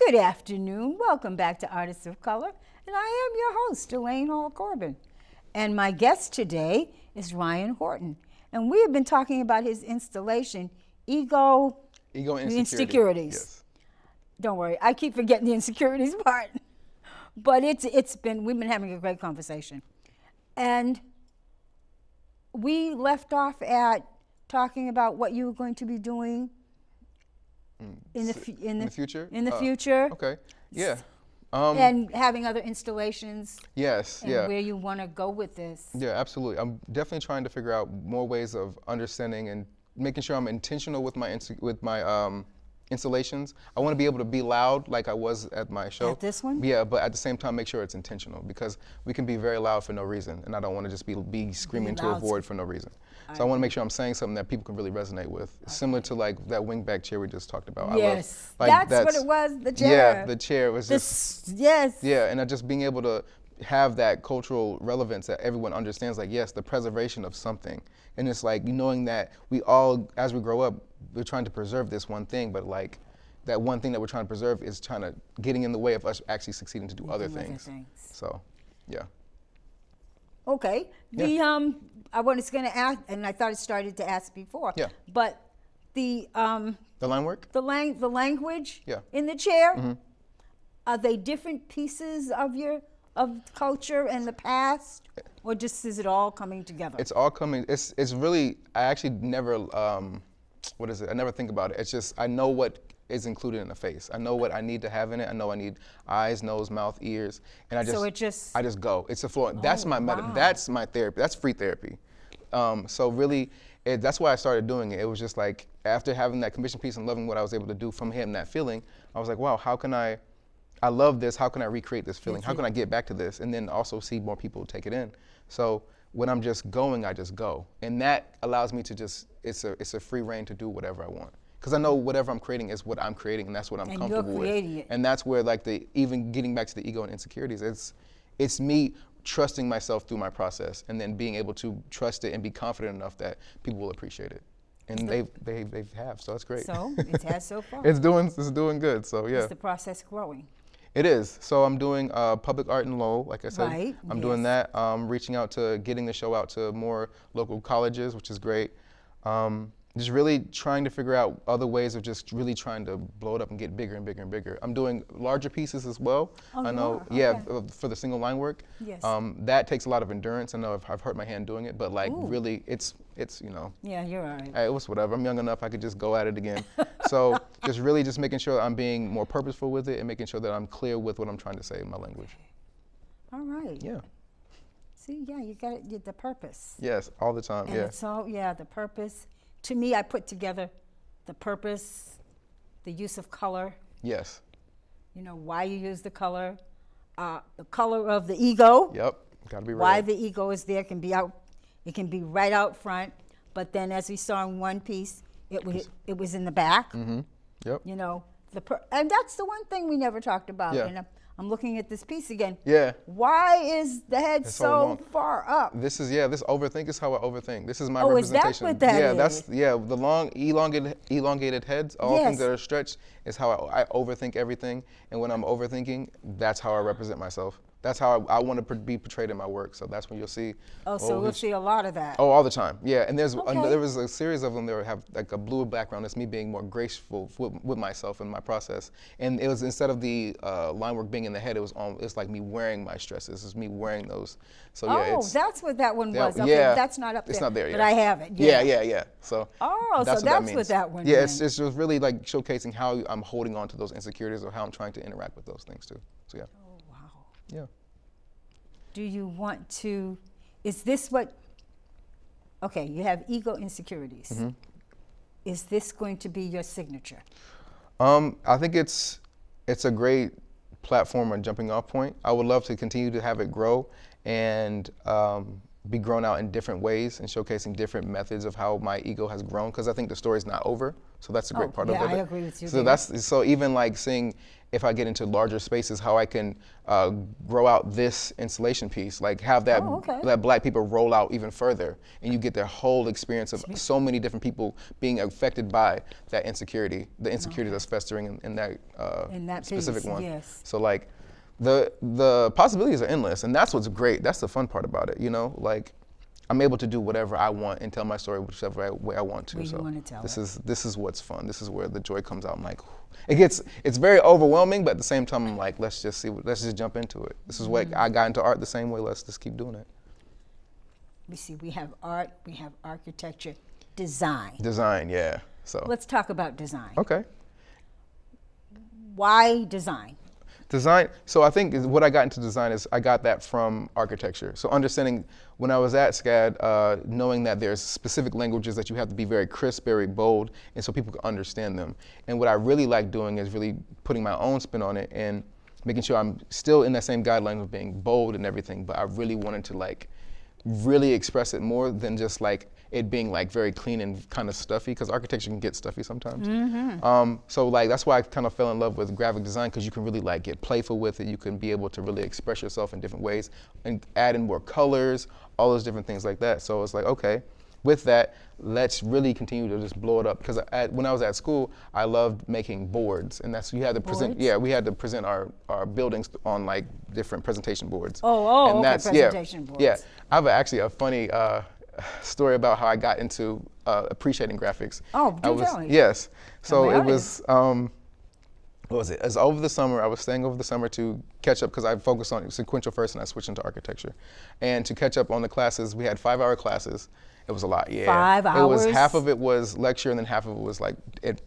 [SPEAKER 1] Good afternoon. Welcome back to Artists of Color. And I am your host, Elaine Hall-Corbin. And my guest today is Ryan Horton. And we have been talking about his installation, Ego Insecurities.
[SPEAKER 2] Yes.
[SPEAKER 1] Don't worry, I keep forgetting the insecurities part. But we've been having a great conversation. And we left off at talking about what you were going to be doing in the future. In the future.
[SPEAKER 2] Okay. Yeah.
[SPEAKER 1] And having other installations.
[SPEAKER 2] Yes.
[SPEAKER 1] And where you want to go with this.
[SPEAKER 2] Yeah, absolutely. I'm definitely trying to figure out more ways of understanding and making sure I'm intentional with my installations. I want to be able to be loud like I was at my show.
[SPEAKER 1] At this one?
[SPEAKER 2] Yeah, but at the same time make sure it's intentional, because we can be very loud for no reason, and I don't want to just be screaming to a void for no reason. So I want to make sure I'm saying something that people can really resonate with. Similar to like that wingback chair we just talked about.
[SPEAKER 1] Yes,
[SPEAKER 2] I love,
[SPEAKER 1] that's what it was, the chair.
[SPEAKER 2] Yeah, the chair was just,
[SPEAKER 1] yes.
[SPEAKER 2] Yeah, and just being able to have that cultural relevance that everyone understands, like, yes, the preservation of something. And it's like knowing that we all, as we grow up, we're trying to preserve this one thing, but like that one thing that we're trying to preserve is getting in the way of us actually succeeding to do other things. So, yeah.
[SPEAKER 1] Okay. I was going to ask, and I thought I started to ask before.
[SPEAKER 2] Yeah.
[SPEAKER 1] But the
[SPEAKER 2] line work?
[SPEAKER 1] The language.
[SPEAKER 2] Yeah.
[SPEAKER 1] In the chair.
[SPEAKER 2] Mm-hmm.
[SPEAKER 1] Are they different pieces of culture and the past, or just is it all coming together?
[SPEAKER 2] It's all coming. It's really. I actually never. What is it? I never think about it. It's just I know what is included in the face. I know what I need to have in it. I know I need eyes, nose, mouth, ears, and I just go. It's a flow. That's my that's my therapy. That's free therapy. So really, that's why I started doing it. It was just like after having that commission piece and loving what I was able to do from him, that feeling, I was like, wow, how can I love this. How can I recreate this feeling? How can I get back to this? And then also see more people take it in. So when I'm just going, I just go. And that allows me to it's a free reign to do whatever I want. Because I know whatever I'm creating is what I'm creating, and that's what I'm comfortable with.
[SPEAKER 1] It.
[SPEAKER 2] And that's where even getting back to the ego and insecurities, it's me trusting myself through my process, and then being able to trust it and be confident enough that people will appreciate it. And they have, so that's great.
[SPEAKER 1] So it has so far.
[SPEAKER 2] It's doing good, so yeah.
[SPEAKER 1] Is the process growing?
[SPEAKER 2] It is. So I'm doing public art in Lowell, like I said.
[SPEAKER 1] Right.
[SPEAKER 2] I'm doing that. Reaching out to getting the show out to more local colleges, which is great. Just really trying to figure out other ways of just really trying to blow it up and get bigger and bigger and bigger. I'm doing larger pieces as well.
[SPEAKER 1] Oh,
[SPEAKER 2] I know, for the single line work.
[SPEAKER 1] Yes.
[SPEAKER 2] That takes a lot of endurance. I know I've hurt my hand doing it, but like really, it's
[SPEAKER 1] Yeah, you're all right.
[SPEAKER 2] It was whatever. I'm young enough. I could just go at it again. So just making sure I'm being more purposeful with it and making sure that I'm clear with what I'm trying to say in my language.
[SPEAKER 1] All right.
[SPEAKER 2] Yeah.
[SPEAKER 1] See, yeah, you got the purpose.
[SPEAKER 2] Yes, all the time.
[SPEAKER 1] And it's all, the purpose. To me, I put together the purpose, the use of color.
[SPEAKER 2] Yes.
[SPEAKER 1] Why you use the color of the ego.
[SPEAKER 2] Yep, gotta be right.
[SPEAKER 1] Why the ego is there can be out. It can be right out front, but then as we saw in one piece, it was in the back.
[SPEAKER 2] Mm-hmm. Yep.
[SPEAKER 1] And that's the one thing we never talked about.
[SPEAKER 2] Yeah.
[SPEAKER 1] And I'm looking at this piece again.
[SPEAKER 2] Yeah.
[SPEAKER 1] Why is the head so far up?
[SPEAKER 2] This overthink is how I overthink. This is my representation.
[SPEAKER 1] Is that what that is?
[SPEAKER 2] The long elongated heads, all things that are stretched is how I overthink everything. And when I'm overthinking, that's how I represent myself. That's how I want to be portrayed in my work. So that's when you'll see.
[SPEAKER 1] So we'll see a lot of that.
[SPEAKER 2] Oh, all the time. Yeah, and there was a series of them that would have like a blue background. That's me being more graceful with myself in my process. And it was instead of the line work being in the head, it's like me wearing my stresses. It's me wearing those. So yeah.
[SPEAKER 1] That's what that one was. Okay,
[SPEAKER 2] yeah,
[SPEAKER 1] that's not up there.
[SPEAKER 2] It's not there yet.
[SPEAKER 1] But I have it.
[SPEAKER 2] Yeah. So.
[SPEAKER 1] That's what that one.
[SPEAKER 2] Yeah, it's just really like showcasing how I'm holding on to those insecurities or how I'm trying to interact with those things too. So yeah.
[SPEAKER 1] Oh wow.
[SPEAKER 2] Yeah.
[SPEAKER 1] Do you want to, is this what, okay, you have ego insecurities. Mm-hmm. Is this going to be your signature?
[SPEAKER 2] I think it's a great platform and jumping off point. I would love to continue to have it grow and be grown out in different ways and showcasing different methods of how my ego has grown, because I think the story's not over. So that's a great part of it.
[SPEAKER 1] Yeah, I agree with you.
[SPEAKER 2] So so even like seeing if I get into larger spaces, how I can grow out this installation piece, like have that that Black people roll out even further, and you get the whole experience of so many different people being affected by that insecurity, the insecurity that's festering in that specific
[SPEAKER 1] piece,
[SPEAKER 2] one.
[SPEAKER 1] yes.
[SPEAKER 2] So like the possibilities are endless, and that's what's great. That's the fun part about it, you know. Like I'm able to do whatever I want and tell my story whichever way I want to. So this is what's fun. This is where the joy comes out. I'm like, it's very overwhelming, but at the same time, I'm like, let's just jump into it. This is what I got into art the same way. Let's just keep doing it.
[SPEAKER 1] We see, we have art, we have architecture, design.
[SPEAKER 2] Design, yeah. So
[SPEAKER 1] let's talk about design.
[SPEAKER 2] Okay.
[SPEAKER 1] Why design?
[SPEAKER 2] Design, so I think what I got into design is I got that from architecture. So understanding when I was at SCAD, knowing that there's specific languages that you have to be very crisp, very bold, and so people can understand them. And what I really like doing is really putting my own spin on it and making sure I'm still in that same guideline of being bold and everything, but I really wanted to like really express it more than just like it being like very clean and kind of stuffy, because architecture can get stuffy sometimes. So like that's why I kind of fell in love with graphic design, because you can really like get playful with it. You can be able to really express yourself in different ways and add in more colors, all those different things like that. So it's like, okay, with that, let's really continue to just blow it up. Because when I was at school, I loved making boards, and that's, you had to present. Yeah, we had to present our buildings on like different presentation boards.
[SPEAKER 1] And that's presentation boards.
[SPEAKER 2] Yeah, I have actually a funny story about how I got into appreciating graphics.
[SPEAKER 1] Oh, do tell me.
[SPEAKER 2] Yes. So it was, what was it? It was over the summer. I was staying over the summer to catch up, because I focused on sequential first and I switched into architecture. And to catch up on the classes, we had 5-hour classes. It was a lot, yeah.
[SPEAKER 1] 5 hours?
[SPEAKER 2] It was, half of it was lecture and then half of it was like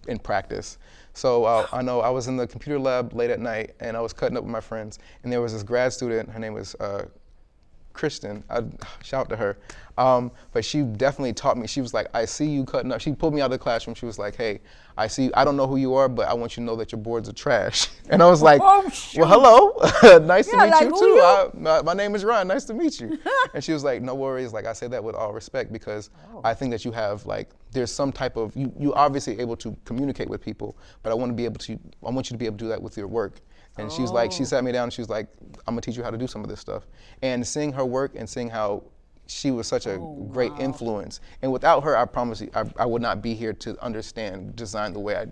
[SPEAKER 2] in practice. So I know I was in the computer lab late at night and I was cutting up with my friends, and there was this grad student, her name was Kristen, I'd shout out to her, but she definitely taught me. She was like, I see you cutting up. She pulled me out of the classroom. She was like, hey, I don't know who you are, but I want you to know that your boards are trash. And I was like, well, hello, nice to meet you too. My name is Ryan, nice to meet you. And she was like, no worries, like I say that with all respect, because I think that you have like, there's some type of, you obviously able to communicate with people, but I want you to be able to do that with your work. And she was like, she sat me down and she was like, I'm gonna teach you how to do some of this stuff. And seeing her work and seeing how she was such a great influence. And without her, I promise you, I would not be here to understand design the way I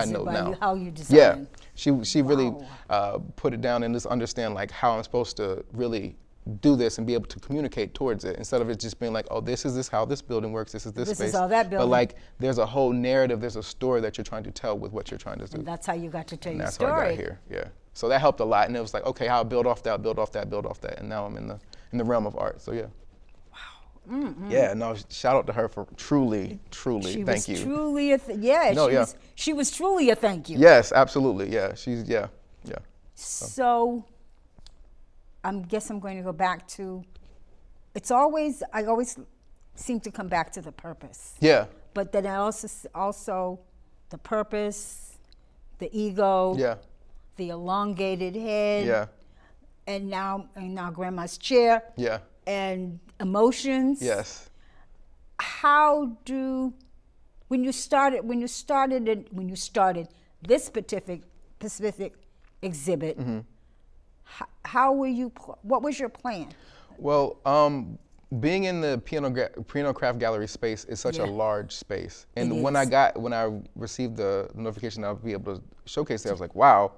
[SPEAKER 2] know now.
[SPEAKER 1] How you design.
[SPEAKER 2] Yeah, she really put it down and just understand like how I'm supposed to really do this and be able to communicate towards it, instead of it just being like, oh, this is how this building works, this is this space.
[SPEAKER 1] This is how that building.
[SPEAKER 2] But like, there's a whole narrative, there's a story that you're trying to tell with what you're trying to do.
[SPEAKER 1] And that's how you got to tell your
[SPEAKER 2] story. That's how I got here, yeah. So that helped a lot, and it was like, okay, how I build off that, and now I'm in the realm of art. So yeah. Wow. Yeah. No. Shout out to her for truly, thank you.
[SPEAKER 1] Truly she was truly a thank you.
[SPEAKER 2] Yes, absolutely. Yeah. Yeah.
[SPEAKER 1] So I guess I'm going to go back to. I always seem to come back to the purpose.
[SPEAKER 2] Yeah.
[SPEAKER 1] But then I also the purpose, the ego.
[SPEAKER 2] Yeah.
[SPEAKER 1] The elongated head.
[SPEAKER 2] Yeah.
[SPEAKER 1] And now grandma's chair.
[SPEAKER 2] Yeah.
[SPEAKER 1] And emotions.
[SPEAKER 2] Yes.
[SPEAKER 1] When you started this specific exhibit, what was your plan?
[SPEAKER 2] Well, being in the piano craft gallery space is such a large space. And when I received the notification that I'll be able to showcase it, I was like, wow.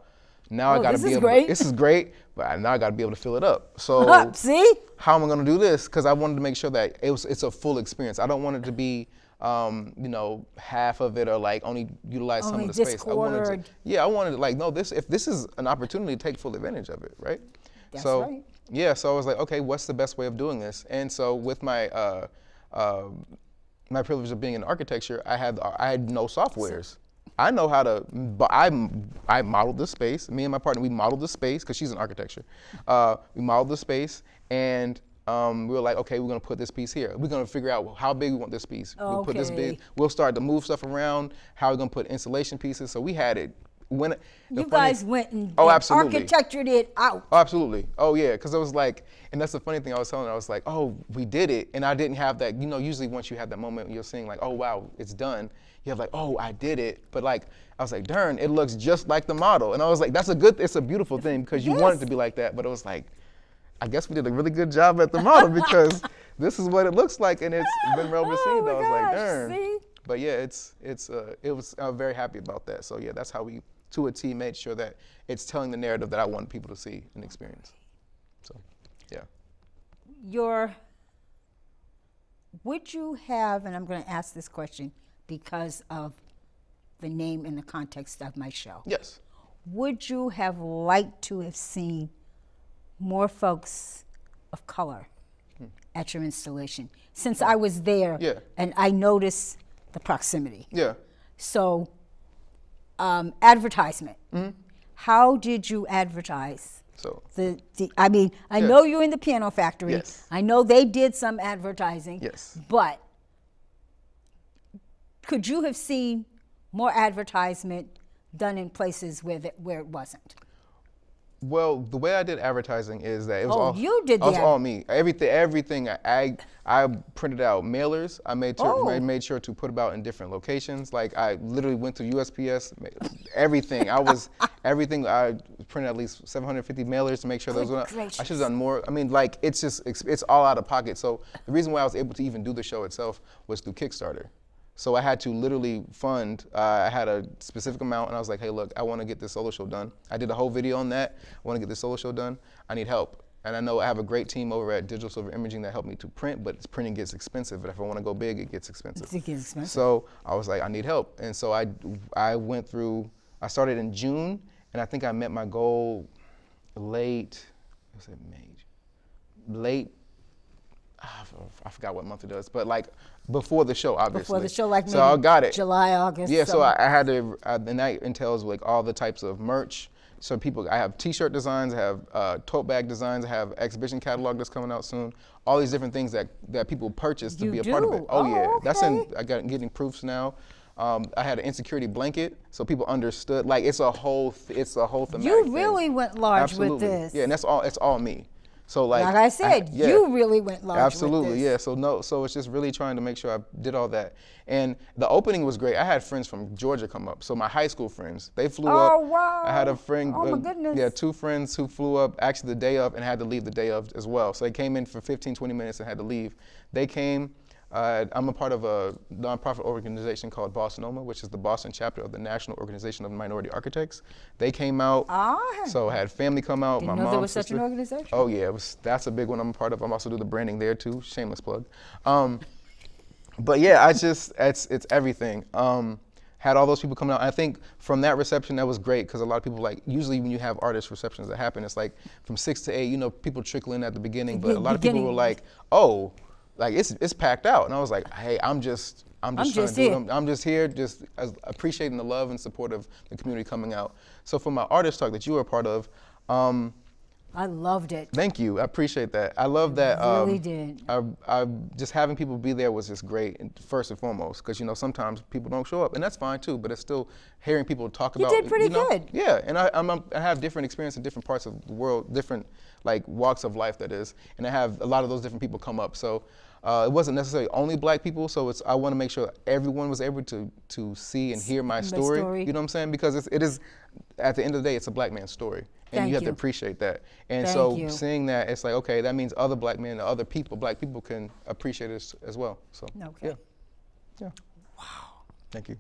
[SPEAKER 2] Now I got to be able. This is great, but now I got to be able to fill it up. So
[SPEAKER 1] see,
[SPEAKER 2] how am I going to do this? Because I wanted to make sure that it's a full experience. I don't want it to be, half of it or like only utilize some of the space. I wanted to like, no, if this is an opportunity, take full advantage of it, right?
[SPEAKER 1] That's right.
[SPEAKER 2] Yeah, so I was like, okay, what's the best way of doing this? And so with my my privilege of being in architecture, I had no softwares. I know how to, but I modeled the space. Me and my partner, we modeled the space, because she's in architecture. We modeled the space, and we were like, okay, we're gonna put this piece here. We're gonna figure out how big we want this piece. We'll put this big. We'll start to move stuff around, how we're gonna put installation pieces. So we had it when
[SPEAKER 1] you guys went and
[SPEAKER 2] absolutely.
[SPEAKER 1] architectured it out.
[SPEAKER 2] Oh, absolutely. Oh yeah, because it was like, and that's the funny thing I was telling her. I was like, oh, we did it, and I didn't have that. You know, usually once you have that moment, you're seeing like, oh wow, it's done. You have like, oh, I did it. But like, I was like, darn, it looks just like the model. And I was like, it's a beautiful thing because you want it to be like that. But it was like, I guess we did a really good job at the model because this is what it looks like, and it's been well received. I was like, darn.
[SPEAKER 1] See?
[SPEAKER 2] But yeah, I'm very happy about that. So yeah, that's how we, to a T, made sure that it's telling the narrative that I want people to see and experience. So, yeah.
[SPEAKER 1] Would you have, and I'm going to ask this question because of the name and the context of my show.
[SPEAKER 2] Yes.
[SPEAKER 1] Would you have liked to have seen more folks of color at your installation? Since I was there and I noticed the proximity.
[SPEAKER 2] Yeah.
[SPEAKER 1] So, advertisement. How did you advertise?
[SPEAKER 2] So
[SPEAKER 1] I know you're in the Piano Factory.
[SPEAKER 2] Yes.
[SPEAKER 1] I know they did some advertising.
[SPEAKER 2] Yes.
[SPEAKER 1] But could you have seen more advertisement done in places where it wasn't?
[SPEAKER 2] Well, the way I did advertising is that it was all me. Everything. I printed out mailers. I made sure to put about in different locations. Like I literally went to USPS. Everything. Everything. I printed at least 750 mailers to make sure those were. I should have done more. I mean, like it's all out of pocket. So the reason why I was able to even do the show itself was through Kickstarter. So I had to literally fund, I had a specific amount and I was like, hey look, I want to get this solo show done. I did a whole video on that. I want to get this solo show done. I need help. And I know I have a great team over at Digital Silver Imaging that helped me to print, but printing gets expensive. And if I want to go big, it gets expensive.
[SPEAKER 1] It gets expensive.
[SPEAKER 2] So I was like, I need help. And so I went through, I started in June and I think I met my goal late, I forgot what month it was, but like before the show, obviously.
[SPEAKER 1] Before the show, like maybe
[SPEAKER 2] so I got it.
[SPEAKER 1] July, August.
[SPEAKER 2] Yeah, so I had to, and that entails like all the types of merch. So I have t-shirt designs, I have tote bag designs, I have exhibition catalog that's coming out soon. All these different things that people purchase to be a part of it. Oh yeah,
[SPEAKER 3] okay.
[SPEAKER 2] I got getting proofs now. I had an insecurity blanket, so people understood. Like it's a whole thematic
[SPEAKER 1] You really
[SPEAKER 2] thing.
[SPEAKER 1] went large
[SPEAKER 2] Absolutely.
[SPEAKER 1] with this.
[SPEAKER 2] Yeah, and it's all me. So like
[SPEAKER 1] I said, you really went large
[SPEAKER 2] absolutely,
[SPEAKER 1] with this.
[SPEAKER 2] yeah. So it's just really trying to make sure I did all that. And the opening was great. I had friends from Georgia come up. So my high school friends, they flew up.
[SPEAKER 1] Oh, wow.
[SPEAKER 2] I had a friend,
[SPEAKER 1] oh, my goodness.
[SPEAKER 2] yeah, 2 friends who flew up actually the day of and had to leave the day of as well. So they came in for 15, 20 minutes and had to leave. They came. I'm a part of a nonprofit organization called Bostonoma, which is the Boston chapter of the National Organization of Minority Architects. They came out, so I had family come out.
[SPEAKER 1] Didn't
[SPEAKER 2] my
[SPEAKER 1] know
[SPEAKER 2] mom,
[SPEAKER 1] there was
[SPEAKER 2] sister.
[SPEAKER 1] such an organization.
[SPEAKER 2] Oh yeah, that's a big one I'm a part of. I'm also do the branding there too. Shameless plug. But yeah, it's everything. Had all those people coming out. I think from that reception, that was great because a lot of people usually when you have artist receptions that happen, it's like from 6 to 8. People trickle in at the beginning, but a lot of people were like, oh. Like it's packed out, and I was like, "Hey, I'm just trying to do it. I'm just here, just appreciating the love and support of the community coming out." So for my artist talk that you were a part of,
[SPEAKER 1] I loved it.
[SPEAKER 2] Thank you, I appreciate that. I love that.
[SPEAKER 1] Really did.
[SPEAKER 2] I just having people be there was just great, first and foremost, because sometimes people don't show up, and that's fine too. But it's still hearing people talk about.
[SPEAKER 1] You did pretty good.
[SPEAKER 2] Yeah, and I have different experience in different parts of the world, different walks of life that is, and I have a lot of those different people come up. So. It wasn't necessarily only black people, so I want to make sure everyone was able to see and hear my story. You know what I'm saying? Because it is, at the end of the day, it's a black man's story, and you have to appreciate that. And seeing that, it's like, okay, that means other black men, other people, black people can appreciate it as well. So
[SPEAKER 1] okay.
[SPEAKER 2] Yeah.
[SPEAKER 1] Wow.
[SPEAKER 2] Thank you.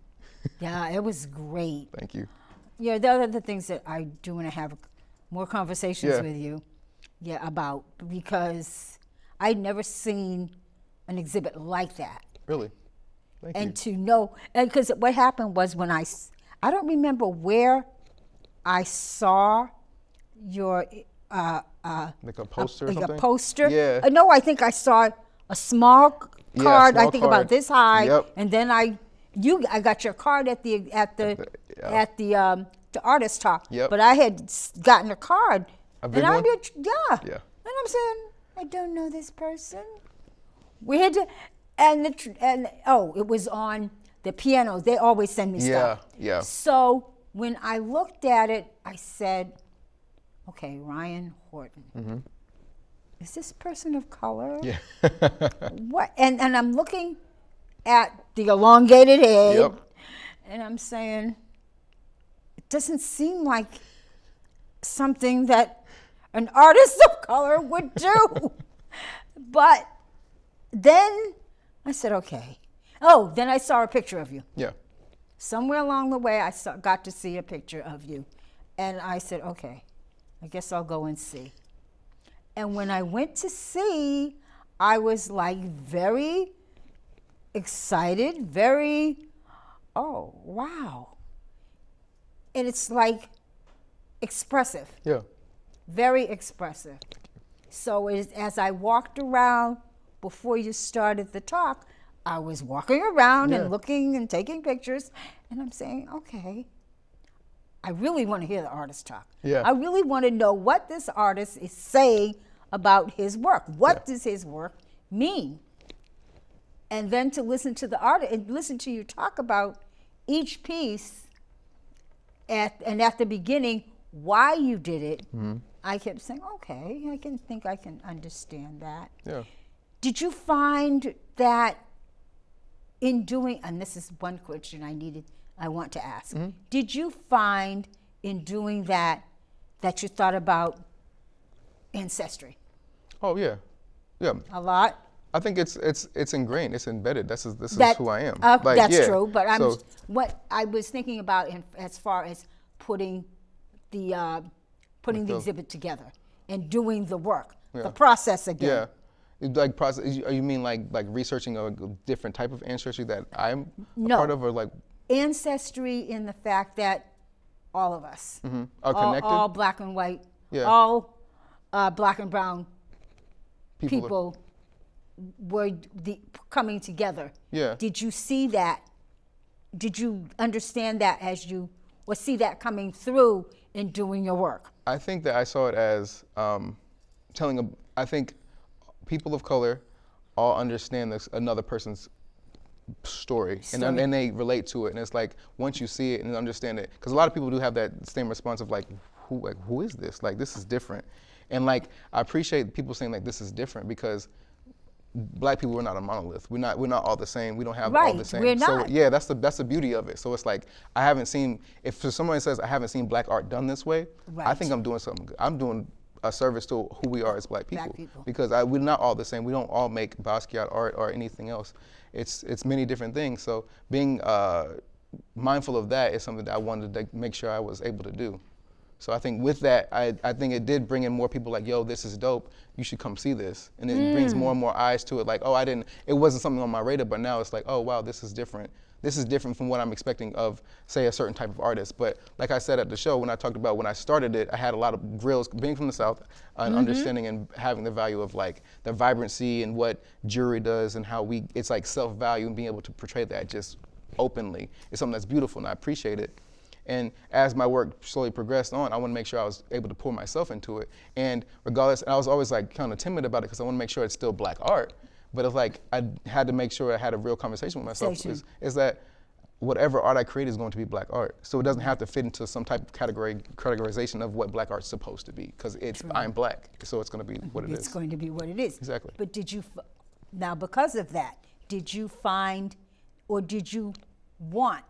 [SPEAKER 1] Yeah, it was great.
[SPEAKER 2] Thank you.
[SPEAKER 1] Yeah, there are other things that I do want to have more conversations with you, about, because I'd never seen an exhibit like that.
[SPEAKER 2] Really? Thank you.
[SPEAKER 1] And to know, and because what happened was when I don't remember where I saw your
[SPEAKER 2] like a poster or something?
[SPEAKER 1] A poster.
[SPEAKER 2] Yeah.
[SPEAKER 1] No, I think I saw a small card. I think about this high, and then I got your card at the artist talk.
[SPEAKER 2] Yep.
[SPEAKER 1] But I had gotten a card.
[SPEAKER 2] A big
[SPEAKER 1] and
[SPEAKER 2] one?
[SPEAKER 1] Yeah. And I'm saying, I don't know this person. We had to, it was on the piano. They always send me stuff.
[SPEAKER 2] Yeah.
[SPEAKER 1] So when I looked at it, I said, okay, Ryan Horton.
[SPEAKER 2] Mm-hmm.
[SPEAKER 1] Is this person of color?
[SPEAKER 2] Yeah.
[SPEAKER 1] What? And I'm looking at the elongated head,
[SPEAKER 2] Yep.
[SPEAKER 1] and I'm saying, it doesn't seem like something that an artist of color would do. But then I said, okay. Oh, then I saw a picture of you.
[SPEAKER 2] Yeah.
[SPEAKER 1] Somewhere along the way, got to see a picture of you. And I said, okay, I guess I'll go and see. And when I went to see, I was like very excited, oh, wow. And it's like expressive.
[SPEAKER 2] Yeah.
[SPEAKER 1] Very expressive. So as I walked around before you started the talk, I was walking around and looking and taking pictures, and I'm saying, okay, I really want to hear the artist talk.
[SPEAKER 2] Yeah.
[SPEAKER 1] I really want to know what this artist is saying about his work. What does his work mean? And then to listen to the artist and listen to you talk about each piece and at the beginning, why you did it, I kept saying, okay, I can understand that.
[SPEAKER 2] Yeah.
[SPEAKER 1] Did you find that in doing, and this is one question I want to ask, did you find in doing that you thought about ancestry?
[SPEAKER 2] Oh yeah. Yeah.
[SPEAKER 1] A lot?
[SPEAKER 2] I think it's ingrained, it's embedded. This is who I am.
[SPEAKER 1] That's true, but what I was thinking about as far as putting the exhibit together and doing the work, the process again.
[SPEAKER 2] Yeah, like process. You mean like researching a different type of ancestry that I'm a
[SPEAKER 1] No.
[SPEAKER 2] part of, or like
[SPEAKER 1] Ancestry in the fact that all of us
[SPEAKER 2] are connected?
[SPEAKER 1] all black and white,
[SPEAKER 2] Yeah.
[SPEAKER 1] all black and brown
[SPEAKER 2] people
[SPEAKER 1] were coming together.
[SPEAKER 2] Yeah.
[SPEAKER 1] Did you see that? Did you understand that or see that coming through in doing your work?
[SPEAKER 2] I think that I saw it as I think people of color all understand another person's story. And they relate to it. And it's like, once you see it and understand it, because a lot of people do have that same response of like, who is this? Like, this is different. And like, I appreciate people saying like, this is different, because Black people, we're not a monolith. We're not all the same. We don't have all the same.
[SPEAKER 1] We're not.
[SPEAKER 2] So yeah, that's the beauty of it. So it's like, I haven't seen, if someone says I haven't seen Black art done this way, I think I'm doing something good. I'm doing a service to who we are as Black people. Because we're not all the same. We don't all make Basquiat art or anything else. It's many different things. So being mindful of that is something that I wanted to make sure I was able to do. So I think with that, I think it did bring in more people like, yo, this is dope. You should come see this. And it brings more and more eyes to it. Like, oh, it wasn't something on my radar, but now it's like, oh, wow, this is different. This is different from what I'm expecting of, say, a certain type of artist. But like I said at the show, when I talked about when I started it, I had a lot of grills, being from the South, and understanding and having the value of like the vibrancy and what jewelry does and how it's like self-value, and being able to portray that just openly is something that's beautiful, and I appreciate it. And as my work slowly progressed on, I want to make sure I was able to pour myself into it. And regardless, I was always like kind of timid about it because I want to make sure it's still Black art. But it's like I had to make sure I had a real conversation with myself. Is that whatever art I create is going to be Black art. So it doesn't have to fit into some type of categorization of what Black art's supposed to be, because I'm Black, so it's going to be what it is.
[SPEAKER 1] It's going to be what it is.
[SPEAKER 2] Exactly.
[SPEAKER 1] But now because of that, did you find, or did you want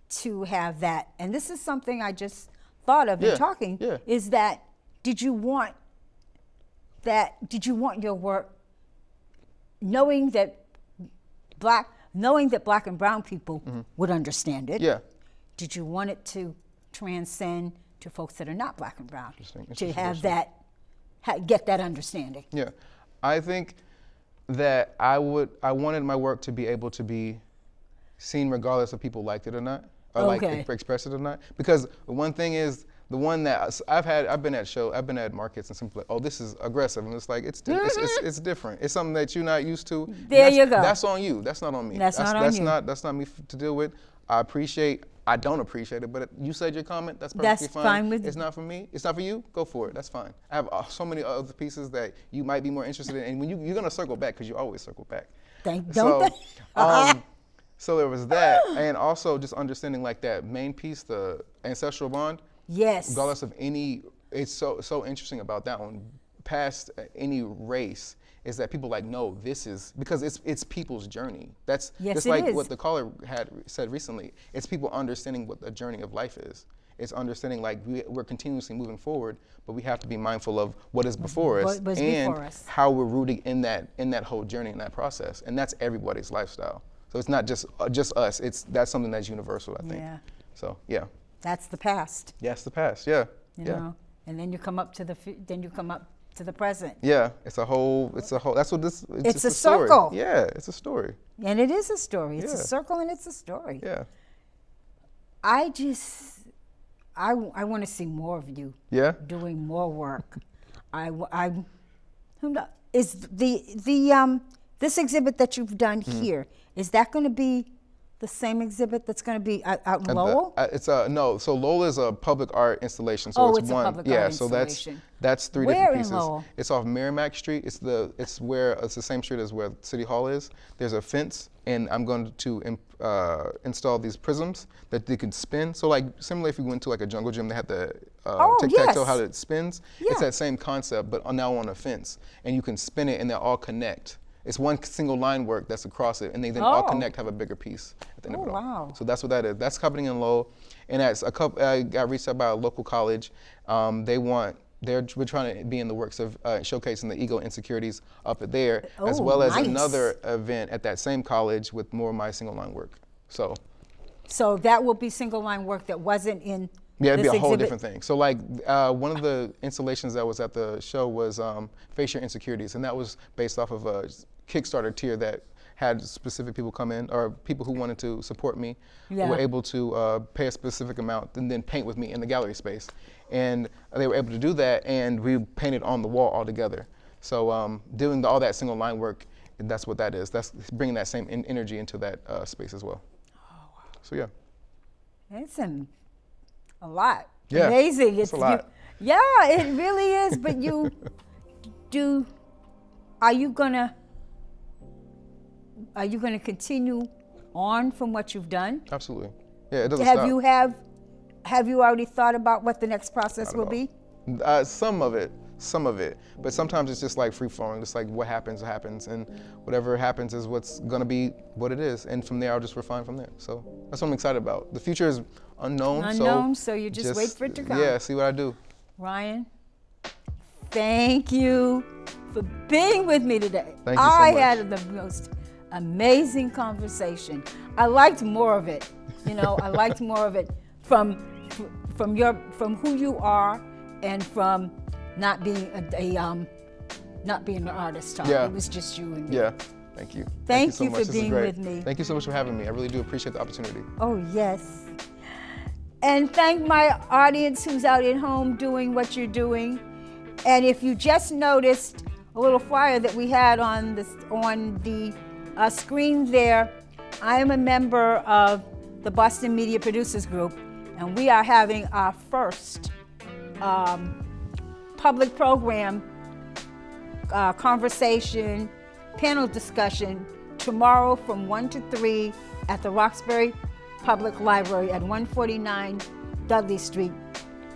[SPEAKER 1] to have that? And this is something I just thought of in talking, is that did you want your work, knowing that Black and brown people would understand it?
[SPEAKER 2] Yeah.
[SPEAKER 1] Did you want it to transcend to folks that are not Black and brown?
[SPEAKER 2] Interesting
[SPEAKER 1] To have that, get that understanding?
[SPEAKER 2] Yeah. I think that I wanted my work to be able to be seen regardless if people liked it or not, or like expressed it or not. Because the one thing is, the one that I've been at markets and something like, oh, this is aggressive, and it's like it's different. It's something that you're not used to.
[SPEAKER 1] There you go.
[SPEAKER 2] That's on you. That's not on me. That's not me to deal with. I don't appreciate it, but you said your comment. That's perfectly fine. It's not for me. It's not for you. Go for it. That's fine. I have so many other pieces that you might be more interested in, and when you're gonna circle back, because you always circle back. So there was that, and also just understanding like that main piece, the ancestral bond.
[SPEAKER 1] Yes.
[SPEAKER 2] Regardless of any, it's so interesting about that one. Past any race, is that people like, no, this is, because it's people's journey. That's just like what the caller had said recently. It's people understanding what the journey of life is. It's understanding like we're continuously moving forward, but we have to be mindful of what is before us and how we're rooted in that whole journey, in that process. And that's everybody's lifestyle. So it's not just us. That's something that's universal, I think.
[SPEAKER 1] Yeah.
[SPEAKER 2] So yeah.
[SPEAKER 1] That's the past.
[SPEAKER 2] Yes, the past. Yeah.
[SPEAKER 1] You know, and then you come up to the present.
[SPEAKER 2] Yeah, it's a whole. That's what this.
[SPEAKER 1] It's a circle.
[SPEAKER 2] Yeah, it's a story.
[SPEAKER 1] And it is a story. It's a circle and it's a story.
[SPEAKER 2] Yeah.
[SPEAKER 1] I want to see more of you.
[SPEAKER 2] Yeah.
[SPEAKER 1] Doing more work. Is this exhibit that you've done here, is that going to be the same exhibit that's going to be out in Lowell?
[SPEAKER 2] No. So Lowell is a public art installation. So it's one.
[SPEAKER 1] A public art
[SPEAKER 2] installation. So that's three
[SPEAKER 1] Where
[SPEAKER 2] different pieces.
[SPEAKER 1] In Lowell?
[SPEAKER 2] It's off Merrimack Street. It's the same street as where City Hall is. There's a fence, and I'm going to install these prisms that they can spin. So like similarly, if you went to like a jungle gym, they have the tic-tac-toe, how it spins. Yeah. It's that same concept, but now on a fence, and you can spin it, and they all connect. It's one single line work that's across it, and they then all connect, have a bigger piece at the end of it all. Wow. So that's what that is. That's happening in Lowell, and I got reached out by a local college. We're trying to be in the works of showcasing the ego Insecurities up at there, as well as another event at that same college with more of my single line work. So
[SPEAKER 1] that will be single line work that wasn't in.
[SPEAKER 2] Yeah, it'd be a whole different thing. So like one of the installations that was at the show was Face Your Insecurities, and that was based off of a Kickstarter tier that had specific people come in, or people who wanted to support me were able to pay a specific amount and then paint with me in the gallery space. And they were able to do that, and we painted on the wall all together. So doing all that single line work, that's what that is. That's bringing that same energy into that space as well. Oh, wow. So yeah.
[SPEAKER 1] It's a lot.
[SPEAKER 2] Yeah,
[SPEAKER 1] amazing.
[SPEAKER 2] It's a lot.
[SPEAKER 1] Yeah, it really is. But are you gonna continue on from what you've done?
[SPEAKER 2] Absolutely. Yeah, it doesn't stop.
[SPEAKER 1] Have you already thought about what the next process will be?
[SPEAKER 2] Some of it. But sometimes it's just like free flowing. Just like what happens, and whatever happens is what's gonna be what it is. And from there, I'll just refine from there. So that's what I'm excited about. The future is unknown.
[SPEAKER 1] So you just wait for it to come.
[SPEAKER 2] Yeah, see what I do.
[SPEAKER 1] Ryan, thank you for being with me today.
[SPEAKER 2] Thank you so much. I
[SPEAKER 1] had the most amazing conversation. I liked more of it. I liked more of it from who you are, and from not being an artist.
[SPEAKER 2] Yeah.
[SPEAKER 1] It was just you and me.
[SPEAKER 2] Yeah. Thank you.
[SPEAKER 1] Thank you
[SPEAKER 2] so much.
[SPEAKER 1] for being with me.
[SPEAKER 2] Thank you so much for having me. I really do appreciate the opportunity.
[SPEAKER 1] Oh, yes. And thank my audience who's out at home doing what you're doing. And if you just noticed a little flyer that we had on the screen there, I am a member of the Boston Media Producers Group, and we are having our first public program, conversation, panel discussion tomorrow from 1 to 3 at the Roxbury Public Library at 149 Dudley Street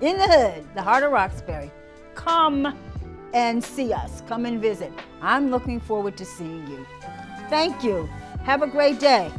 [SPEAKER 1] in the hood, the heart of Roxbury. Come and see us. Come and visit. I'm looking forward to seeing you. Thank you. Have a great day.